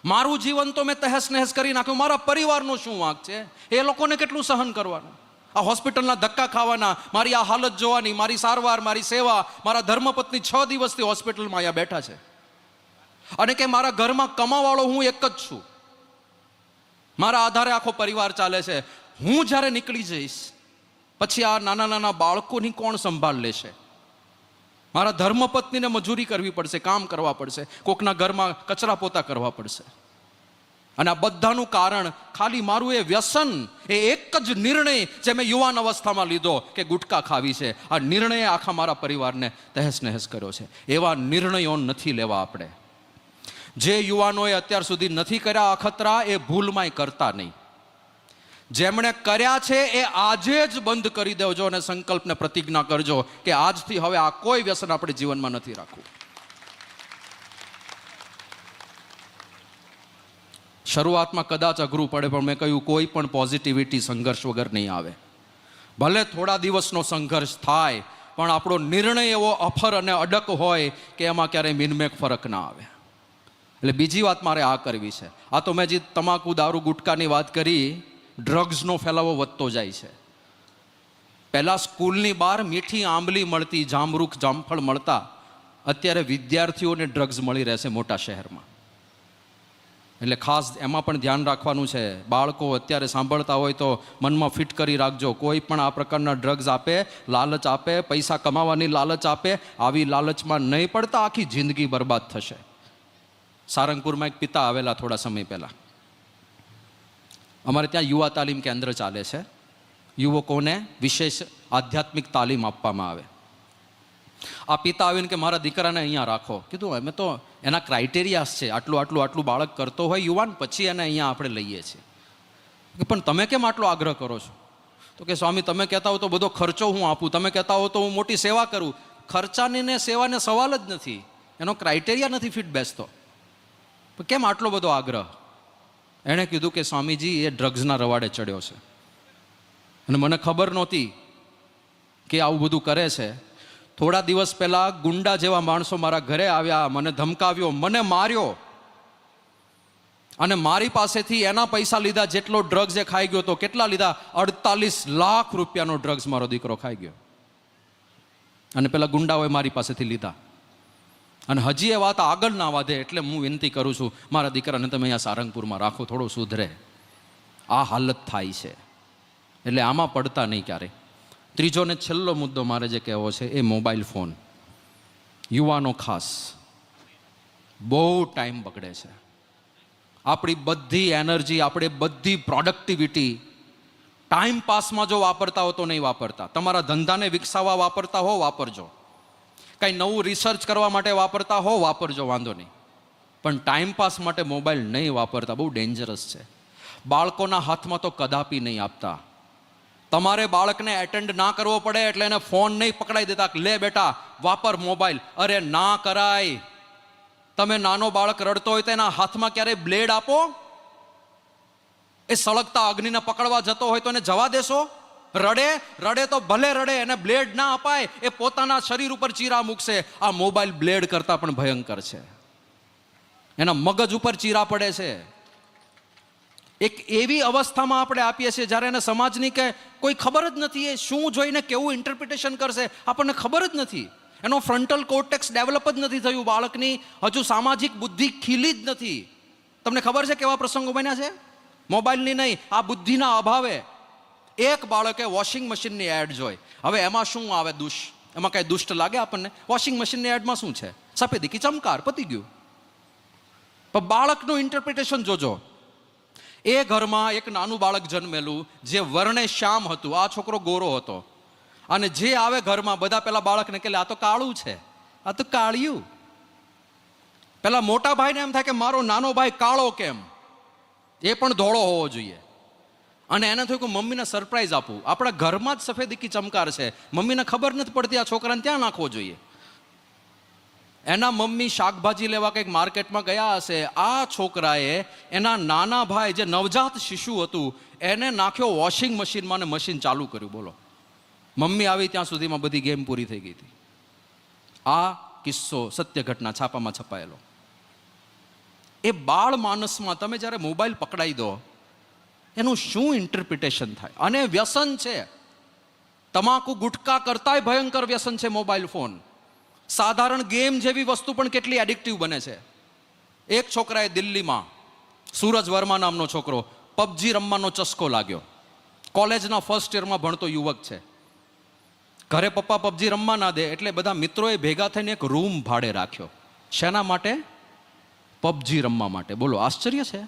મારું જીવન તો મેં તહેસ નહેસ કરી નાખ્યું, મારા પરિવારનો શું વાંક છે? એ લોકોને કેટલું સહન કરવાનું? આ હોસ્પિટલના ધક્કા ખાવાના, મારી આ હાલત જોવાની, મારી સારવાર, મારી સેવા. મારા ધર્મપત્ની 6 દિવસથી હોસ્પિટલમાં અહીંયા બેઠા છે, અને કે મારા ઘરમાં કમાવાળો હું એક જ છું, મારા આધારે આખો પરિવાર ચાલે છે. હું જ્યારે નીકળી જઈશ પછી આ નાના નાના બાળકોની કોણ સંભાળ લેશે? મારા ધર્મપત્નીને મજૂરી કરવી પડશે, કામ કરવા પડશે, કોકના ઘરમાં કચરા પોતા કરવા પડશે. અને આ બધાનું કારણ ખાલી મારું એ વ્યસન, એ એક જ નિર્ણય જે મેં યુવાન અવસ્થામાં લીધો કે ગુટકા ખાવી છે. આ નિર્ણયે આખા મારા પરિવારને તહેસ નહેસ કર્યો છે. એવા નિર્ણયો નથી લેવા આપણે. જે યુવાનોએ અત્યાર સુધી નથી કર્યા અખતરા, એ ભૂલમાંય કરતા નહીં. જેમણે કર્યા છે એ આજે જ બંધ કરી દેજો અને સંકલ્પને પ્રતિજ્ઞા કરજો કે આજથી હવે આ કોઈ વ્યસન આપણે જીવનમાં નથી રાખવું. શરૂઆતમાં કદાચ અઘરું પડે, પણ મેં કહ્યું કોઈ પણ પોઝિટિવિટી સંઘર્ષ વગર નહીં આવે. ભલે થોડા દિવસનો સંઘર્ષ થાય, પણ આપણો નિર્ણય એવો અફર અને અડક હોય કે એમાં ક્યારેય મિનમેક ફરક ના આવે. એટલે બીજી વાત મારે આ કરવી છે. આ તો મેં જે તમાકુ, દારૂ, ગુટકાની વાત કરી, ડ્રગ્સનો ફેલાવો વધતો જાય છે. પહેલાં સ્કૂલની બહાર મીઠી આંબલી મળતી, જામરૂખ જામફળ મળતા, અત્યારે વિદ્યાર્થીઓને ડ્રગ્સ મળી રહેશે મોટા શહેરમાં. એટલે ખાસ એમાં પણ ધ્યાન રાખવાનું છે. બાળકો અત્યારે સાંભળતા હોય તો મનમાં ફિટ કરી રાખજો. કોઈ પણ આ પ્રકારના ડ્રગ્સ આપે, લાલચ આપે, પૈસા કમાવાની લાલચ આપે, આવી લાલચમાં નહીં પડતા આખી જિંદગી બરબાદ થશે. સારંગપુરમાં એક પિતા આવેલા થોડા સમય પહેલાં. અમારે ત્યાં યુવા તાલીમ કેન્દ્ર ચાલે છે. યુવકોને વિશેષ આધ્યાત્મિક તાલીમ આપવામાં આવે. આ પિતા આવીને કે મારા દીકરાને અહીંયા રાખો. કીધું અમે તો એના ક્રાઇટેરિયાસ છે, આટલું બાળક કરતો હોય યુવાન, પછી એને અહીંયા આપણે લઈએ છીએ. પણ તમે કેમ આટલો આગ્રહ કરો છો? તો કે સ્વામી તમે કહેતા હો તો બધો ખર્ચો હું આપું, તમે કહેતા હો તો હું મોટી સેવા કરું. ખર્ચાની ને સેવાને સવાલ જ નથી, એનો ક્રાઇટેરિયા નથી ફિટ બેસતો. કેમ આટલો બધો આગ્રહ? એણે કીધું કે સ્વામીજી એ ડ્રગ્સના રવાડે ચડ્યો છે અને મને ખબર નહોતી કે આવું બધું કરે છે. થોડા દિવસ પહેલા ગુંડા જેવા માણસો મારા ઘરે આવ્યા, મને ધમકાવ્યો, મને માર્યો અને મારી પાસેથી એના પૈસા લીધા જેટલો ડ્રગ્સ એ ખાઈ ગયો તો. કેટલા લીધા? 48 લાખ રૂપિયાનો ડ્રગ્સ મારો દીકરો ખાઈ ગયો. અને પેલા ગુંડાઓએ મારી પાસેથી લીધા. અને હજી એ વાત આગળ ના વધે એટલે હું વિનંતી કરું છું, મારા દીકરાને તમે અહીંયા સારંગપુરમાં રાખો, થોડો સુધરે. આ હાલત થાય છે એટલે આમાં પડતા નહીં ક્યારેય. ત્રીજો ને છેલ્લો મુદ્દો મારે જે કહેવો છે એ મોબાઈલ ફોન. યુવાનો ખાસ બહુ ટાઈમ બગડે છે. આપણી બધી એનર્જી, આપણે બધી પ્રોડક્ટિવિટી ટાઈમ પાસમાં જો વાપરતા હો તો નહીં વાપરતા. તમારા ધંધાને વિકસાવવા વાપરતા હો વાપરજો, કંઈ નવું રિસર્ચ કરવા માટે વાપરતા હો વાપરજો, વાંધો નહીં. પણ ટાઈમ પાસ માટે મોબાઈલ નહીં વાપરતા, બહુ ડેન્જરસ છે. બાળકોના હાથમાં તો કદાપી નહીં આપતા. તમારે બાળકને એટેન્ડ ના કરવો પડે એટલે એને ફોન નહીં પકડાઈ દેતા, લે બેટા વાપર મોબાઈલ. અરે ના કરાય. તમે નાનો બાળક રડતો હોય તો એના હાથમાં ક્યારેય બ્લેડ આપો? એ સળગતા અગ્નિને પકડવા જતો હોય તો એને જવા દેશો? રડે તો ભલે રડે, એને બ્લેડ ના અપાય, એ પોતાના શરીર ઉપર ચીરા મૂકશે. આ મોબાઈલ બ્લેડ કરતા પણ ભયંકર છે. એના મગજ ઉપર ચીરા પડે છે. એક એવી અવસ્થામાં આપણે આપીએ છીએ જ્યારે એને સમાજની કે કોઈ ખબર જ નથી, એ શું જોઈને કેવું ઇન્ટરપ્રિટેશન કરશે આપણને ખબર જ નથી. એનો ફ્રન્ટલ કોર્ટેક્સ ડેવલપ જ નથી થયું, બાળકની હજુ સામાજિક બુદ્ધિ ખીલી જ નથી. તમને ખબર છે કેવા પ્રસંગો બન્યા છે? મોબાઈલની નહીં, આ બુદ્ધિના અભાવે. એક બાળકે વોશિંગ મશીનની એડ જોઈ. હવે એમાં શું આવે એમાં કાંઈ દુષ્ટ લાગે આપણને? વોશિંગ મશીનની એડમાં શું છે? સફેદી કી ચમકાર, પતી ગયું. પણ બાળકનું ઇન્ટરપ્રિટેશન જોજો. એ ઘરમાં એક નાનું બાળક જન્મેલું જે વર્ણે શ્યામ હતું, આ છોકરો ગોરો હતો. અને જે આવે ઘરમાં બધા પેલા બાળકને કહે આ તો કાળું છે, આ તો કાળિયું. પેલા મોટા ભાઈને એમ થાય કે મારો નાનો ભાઈ કાળો કેમ, એ પણ ધોળો હોવો જોઈએ. અને એને થયું કે મમ્મીને સરપ્રાઈઝ આપું. આપણા ઘરમાં જ સફેદ કી ચમકાર છે, મમ્મીને ખબર નથી પડતી, આ છોકરાને ત્યાં નાખવો જોઈએ. એના મમ્મી શાકભાજી લેવા કંઈક માર્કેટમાં ગયા હશે. આ છોકરાએ એના નાના ભાઈ જે નવજાત શિશુ હતું એને નાખ્યો વોશિંગ મશીનમાં અને મશીન ચાલુ કર્યું. બોલો, મમ્મી આવી ત્યાં સુધીમાં બધી ગેમ પૂરી થઈ ગઈ હતી. આ કિસ્સો સત્ય ઘટના છાપામાં છપાયેલો. એ બાળ માનસમાં તમે જ્યારે મોબાઈલ પકડાઈ દો એનું શું ઇન્ટરપ્રિટેશન થાય? અને વ્યસન છે, તમાકુ ગુટકા કરતાંય ભયંકર વ્યસન છે મોબાઈલ ફોન. સાધારણ ગેમ જેવી વસ્તુ પણ કેટલી એડિક્ટિવ બને છે. એક છોકરાએ દિલ્હીમાં, સૂરજ વર્મા નામનો છોકરો, પબજી રમવાનો ચસ્કો લાગ્યો. કોલેજના ફર્સ્ટ યરમાં ભણતો યુવક છે. ઘરે પપ્પા પબજી રમવા ના દે એટલે બધા મિત્રોએ ભેગા થઈને એક રૂમ ભાડે રાખ્યો. શેના માટે? પબજી રમવા માટે. બોલો, આશ્ચર્ય છે.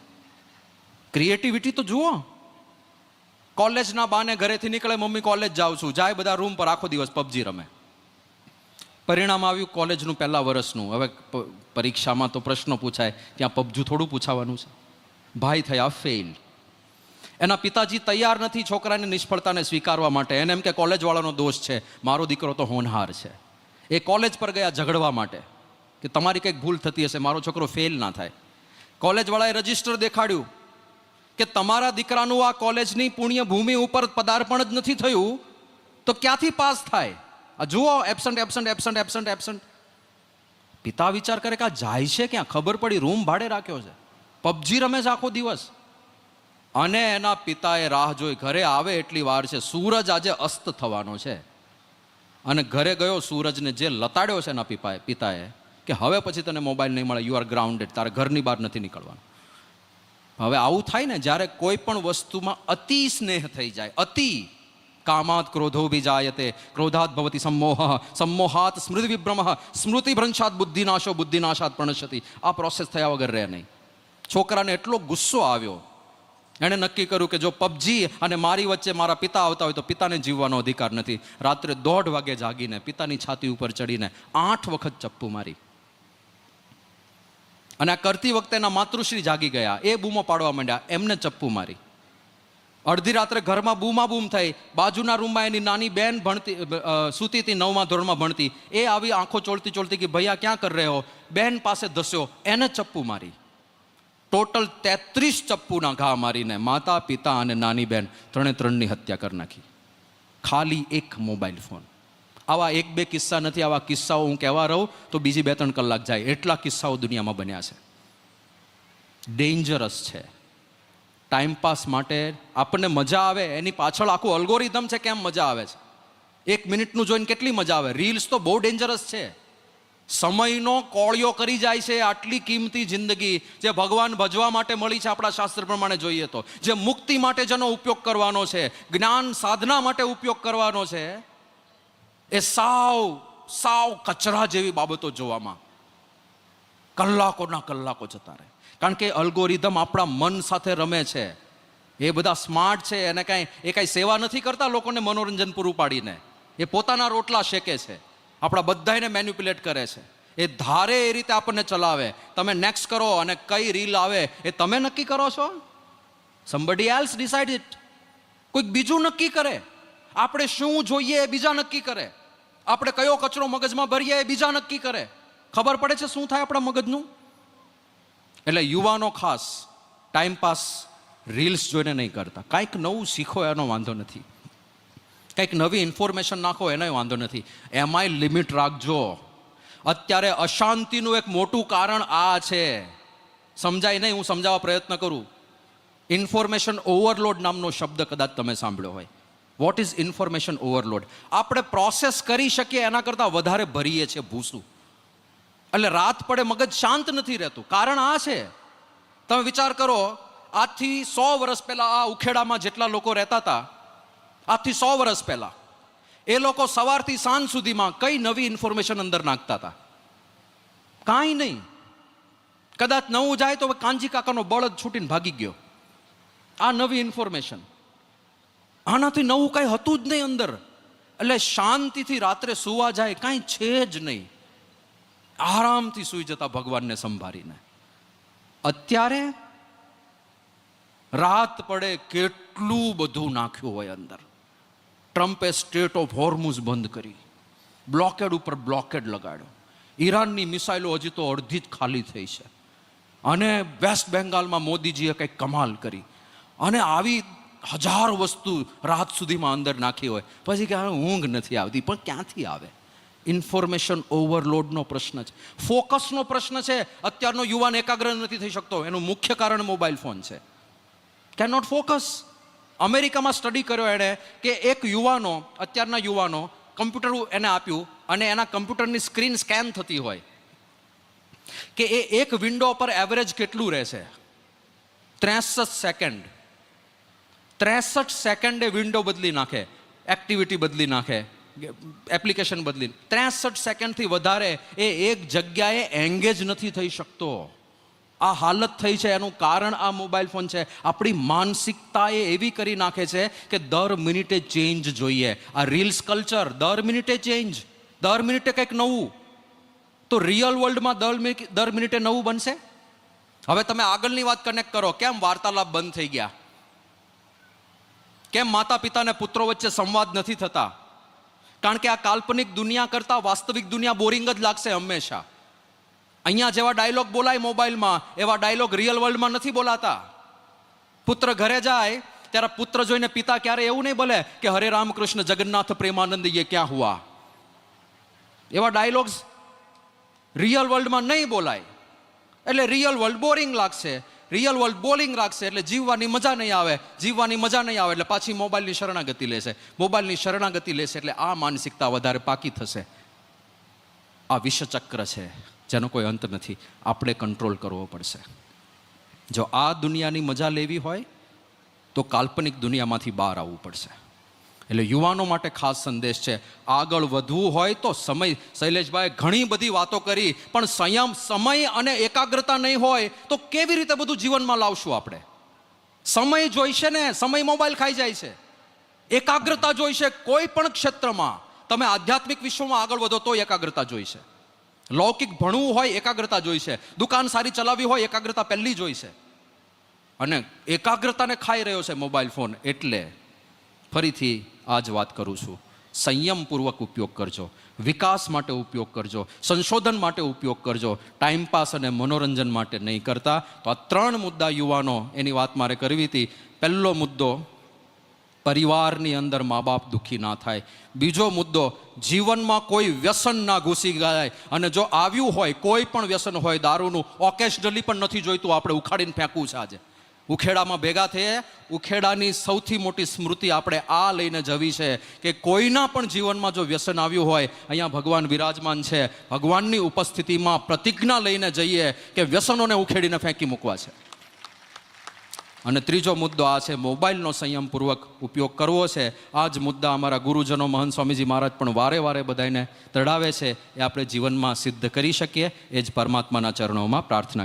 ક્રિએટિવિટી તો જુઓ. કોલેજના બાને ઘરેથી નીકળે, મમ્મી કોલેજ જાઉં છું, જાય બધા રૂમ પર આખો દિવસ પબજી રમે. પરિણામ આવ્યું કોલેજનું પહેલા વર્ષનું. હવે પરીક્ષામાં તો પ્રશ્નો પૂછાય, ત્યાં પબજી થોડું પૂછાવાનું છે. ભાઈ થયા ફેલ. એના પિતાજી તૈયાર નથી છોકરાની નિષ્ફળતાને સ્વીકારવા માટે. એને એમ કે કોલેજવાળાનો દોષ છે, મારો દીકરો તો હોનહાર છે. એ કોલેજ પર ગયા ઝઘડવા માટે કે તમારી કંઈક ભૂલ થતી હશે, મારો છોકરો ફેલ ના થાય. કોલેજવાળાએ રજિસ્ટર દેખાડ્યું કે તમારા દીકરાનું આ કોલેજની પુણ્ય ભૂમિ ઉપર પદાર્પણ જ નથી થયું તો ક્યાંથી પાસ થાય? આ જુઓ, absent absent absent absent absent. પિતા વિચાર કરે કે આ જાય છે ક્યાં? ખબર પડી રૂમ ભાડે રાખ્યો છે, પબજી રમે છે આખો દિવસ. અને એના પિતાએ રાહ જોઈ. ઘરે આવે એટલી વાર છે, સૂરજ આજે અસ્ત થવાનો છે. અને ઘરે ગયો સૂરજને જે લતાડ્યો છે એના પિતાએ કે હવે પછી તને મોબાઈલ નહીં મળે, યુ આર ગ્રાઉન્ડેડ, તારે ઘરની બહાર નથી નીકળવાનું. હવે આવું થાય ને જ્યારે કોઈ પણ વસ્તુમાં અતિ સ્નેહ થઈ જાય. અતિ કામાત ક્રોધો બીજાયતે, ક્રોધાત ભવતી સંમોહ, સંમોહાત સ્મૃતિ વિભ્રમ, સ્મૃતિ ભ્રંશાત બુદ્ધિનાશો, બુદ્ધિનાશાત પ્રણશ્યતિ. આ પ્રોસેસ થયા વગર રહે નહીં. છોકરાને એટલો ગુસ્સો આવ્યો, એણે નક્કી કર્યું કે જો પબજી અને મારી વચ્ચે મારા પિતા આવતા હોય તો પિતાને જીવવાનો અધિકાર નથી. રાત્રે 1:30 વાગે જાગીને પિતાની છાતી ઉપર ચડીને 8 વખત ચપ્પુ મારી. અને આ કરતી વખતે એના માતૃશ્રી જાગી ગયા, એ બૂમો પાડવા માંડ્યા, એમને ચપ્પુ મારી. અડધી રાત્રે ઘરમાં બૂમા બૂમ થઈ. બાજુના રૂમમાં એની નાની બેન ભણતી સૂતી હતી, 9મા ધોરણમાં ભણતી. એ આવી આંખો ચોળતી ચોળતી કે ભૈયા ક્યાં કર રહે હો, બેન પાસે ધસ્યો, એને ચપ્પુ મારી. ટોટલ 33 ચપ્પુના ઘા મારીને માતા, પિતા અને નાની બેન ત્રણની હત્યા કરી નાખી. ખાલી એક મોબાઈલ ફોન. આવા 1-2 કિસ્સા નથી, આવા કિસ્સાઓ હું કહેવા રહું તો બીજી 2-3 કલાક જાય, એટલા કિસ્સાઓ દુનિયામાં બન્યા છે. ડેન્જરસ છે. ટાઈમપાસ માટે આપણને મજા આવે, એની પાછળ આખું અલ્ગોરિધમ છે કેમ મજા આવે છે. 1 મિનિટનું જોઈને કેટલી મજા આવે. રીલ્સ તો બહુ ડેન્જરસ છે. સમયનો કોળિયો કરી જાય છે. આટલી કિંમતી જિંદગી જે ભગવાન ભજવા માટે મળી છે આપણા શાસ્ત્ર પ્રમાણે જોઈએ તો, જે મુક્તિ માટે જેનો ઉપયોગ કરવાનો છે, જ્ઞાન સાધના માટે ઉપયોગ કરવાનો છે, એ સાવ કચરા જેવી બાબતો જોવામાં કલાકોના કલાકો જતા રહે. કારણ કે અલ્ગોરિધમ આપણા મન સાથે રમે છે. એ બધા સ્માર્ટ છે, એને કાંઈ સેવા નથી કરતા લોકોને મનોરંજન પૂરું પાડીને. એ પોતાના રોટલા શેકે છે, આપણા બધાને મેન્યુપ્યુલેટ કરે છે. એ ધારે એ રીતે આપણને ચલાવે. તમે નેક્સ્ટ કરો અને કઈ રીલ આવે એ તમે નક્કી કરો છો? somebody else decide it. કોઈક બીજું નક્કી કરે. આપણે શું જોઈએ એ બીજા નક્કી કરે. આપણે કયો કચરો મગજમાં ભરીએ એ બીજા નક્કી કરે. ખબર પડે છે શું થાય આપણા મગજનું? એટલે યુવાનો ખાસ ટાઈમપાસ રીલ્સ જોઈને નહીં કરતા. કાંઈક નવું શીખો એનો વાંધો નથી, કંઈક નવી ઇન્ફોર્મેશન નાખો એનો વાંધો નથી. એમાંય લિમિટ રાખજો. અત્યારે અશાંતિનું એક મોટું કારણ આ છે. સમજાય નહીં, હું સમજાવવા પ્રયત્ન કરું. ઇન્ફોર્મેશન ઓવરલોડ નામનો શબ્દ કદાચ તમે સાંભળ્યો હોય. What is information overload? આપણે પ્રોસેસ કરી શકીએ એના કરતાં વધારે ભરીએ છીએ ભૂસું. એટલે રાત પડે મગજ શાંત નથી રહેતું. કારણ આ છે. તમે વિચાર કરો, આજથી 100 વર્ષ પહેલા આ ઉખેડામાં જેટલા લોકો રહેતા હતા, આજથી 100 વર્ષ પહેલા એ લોકો સવારથી સાંજ સુધીમાં કઈ નવી ઇન્ફોર્મેશન અંદર નાખતા હતા? કાંઈ નહીં. કદાચ નવું જાય તો કાંજી કાકાનો બળદ છૂટીને ભાગી ગયો. આ નવી ઇન્ફોર્મેશન. આનાથી નવું કાંઈ હતું જ નહીં અંદર. એટલે શાંતિથી રાત્રે સુવા જાય, કાંઈ છે જ નહીં. આરામથી સૂઈ જતા ભગવાનને સંભાળીને. અત્યારે રાત પડે કેટલું બધું નાખ્યું હોય અંદર. ટ્રમ્પે સ્ટેટ ઓફ હોર્મુઝ બંધ કરી, બ્લોકેડ ઉપર બ્લોકેડ લગાડ્યો. ઈરાનની મિસાઇલો હજી તો અડધી જ ખાલી થઈ છે. અને વેસ્ટ બેંગાલમાં મોદીજીએ કંઈક કમાલ કરી. અને આવી 1000 વસ્તુ રાત સુધીમાં અંદર નાખી હોય. પછી કે ઊંઘ નથી આવતી. પણ ક્યાંથી આવે? ઇન્ફોર્મેશન ઓવરલોડનો પ્રશ્ન છે, ફોકસનો પ્રશ્ન છે. અત્યારનો યુવાન એકાગ્ર નથી થઈ શકતો. એનું મુખ્ય કારણ મોબાઈલ ફોન છે. Can not focus. અમેરિકામાં સ્ટડી કર્યો એણે કે અત્યારના યુવાનો કમ્પ્યુટર એને આપ્યું અને એના કમ્પ્યુટરની સ્ક્રીન સ્કેન થતી હોય કે એ એક વિન્ડો પર એવરેજ કેટલું રહેશે? 63 સેકન્ડ. 63 સેકન્ડે વિન્ડો બદલી નાખે, એક્ટિવિટી બદલી નાખે, એપ્લિકેશન બદલી. 63 સેકન્ડથી વધારે એ એક જગ્યાએ એંગેજ નથી થઈ શકતો. આ હાલત થઈ છે એનું કારણ આ મોબાઈલ ફોન છે. આપણી માનસિકતા એ એવી કરી નાખે છે કે દર મિનિટે ચેન્જ જોઈએ. આ રીલ્સ કલ્ચર, દર મિનિટે ચેન્જ, દર મિનિટે કંઈક નવું. તો રિયલ વર્લ્ડમાં દર મિનિટે નવું બનશે? હવે તમે આગળની વાત કનેક્ટ કરો. કેમ વાર્તાલાપ બંધ થઈ ગયા? કેમ માતા પિતા અને પુત્રો વચ્ચે સંવાદ નથી થતા? કારણ કે આ કાલ્પનિક દુનિયા કરતાં વાસ્તવિક દુનિયા બોરિંગ જ લાગશે હંમેશા. અહીંયા જેવા ડાયલોગ બોલાય મોબાઈલમાં, એવા ડાયલોગ રિયલ વર્લ્ડમાં નથી બોલાતા. પુત્ર ઘરે જાય ત્યારે પુત્ર જોઈને પિતા ક્યારે એવું નહીં બોલે કે હરે રામ કૃષ્ણ જગન્નાથ પ્રેમાનંદ યે ક્યાં હુઆ. એવા ડાયલોગ્સ રિયલ વર્લ્ડમાં નહીં બોલાય. એટલે રિયલ વર્લ્ડ બોરિંગ લાગશે. રિયલ વર્લ્ડ બોલિંગ રાખશે એટલે જીવવાની મજા નહીં આવે, જીવવાની મજા નહીં આવે એટલે પાછી મોબાઈલની શરણાગતિ લેશે, મોબાઈલની શરણાગતિ લેશે એટલે આ માનસિકતા વધારે પાકી થશે. આ વિષચક્ર છે જેનો કોઈ અંત નથી. આપણે કંટ્રોલ કરવો પડશે. જો આ દુનિયાની મજા લેવી હોય તો કાલ્પનિક દુનિયામાંથી બહાર આવવું પડશે. એટલે યુવાનો માટે ખાસ સંદેશ છે, આગળ વધવું હોય તો સમય, શૈલેષભાઈ ઘણી બધી વાતો કરી, પણ સંયમ, સમય અને એકાગ્રતા નહીં હોય તો કેવી રીતે બધું જીવનમાં લાવશું આપણે? સમય જોઈશે ને, સમય મોબાઈલ ખાઈ જાય છે. એકાગ્રતા જોઈશે કોઈ પણ ક્ષેત્રમાં. તમે આધ્યાત્મિક વિશ્વમાં આગળ વધો તો એકાગ્રતા જોઈશે. લૌકિક ભણવું હોય એકાગ્રતા જોઈશે. દુકાન સારી ચલાવવી હોય એકાગ્રતા પહેલી જોઈશે. અને એકાગ્રતાને ખાઈ રહ્યો છે મોબાઈલ ફોન. એટલે ફરીથી આ જ વાત કરું છું, સંયમપૂર્વક ઉપયોગ કરજો, વિકાસ માટે ઉપયોગ કરજો, સંશોધન માટે ઉપયોગ કરજો, ટાઈમપાસ અને મનોરંજન માટે નહીં કરતા. તો આ 3 મુદ્દા યુવાનો, એની વાત મારે કરવી હતી. પહેલો મુદ્દો, પરિવારની અંદર મા બાપ દુઃખી ના થાય. બીજો મુદ્દો, જીવનમાં કોઈ વ્યસન ના ઘૂસી જાય. અને જો આવ્યું હોય, કોઈ પણ વ્યસન હોય, દારૂનું, ઓકેશનલી પણ નથી જોઈતું આપણે ઉખાડીને ફેંકવું છે. આજે ઉખેડામાં ભેગા થઈએ, ઉખેડાની સૌથી મોટી સ્મૃતિ આપણે આ લઈને જવી છે કે કોઈના પણ જીવનમાં જો વ્યસન આવ્યું હોય, અહીંયા ભગવાન વિરાજમાન છે, ભગવાનની ઉપસ્થિતિમાં પ્રતિજ્ઞા લઈને જઈએ કે વ્યસનોને ઉખેડીને ફેંકી મૂકવા છે. અને ત્રીજો મુદ્દો આ છે, મોબાઈલનો સંયમપૂર્વક ઉપયોગ કરવો છે. આ જ મુદ્દા અમારા ગુરુજનો મહંત સ્વામીજી મહારાજ પણ વારે વારે બધાને તડાવે છે. એ આપણે જીવનમાં સિદ્ધ કરી શકીએ. એ જ પરમાત્માના ચરણોમાં પ્રાર્થના.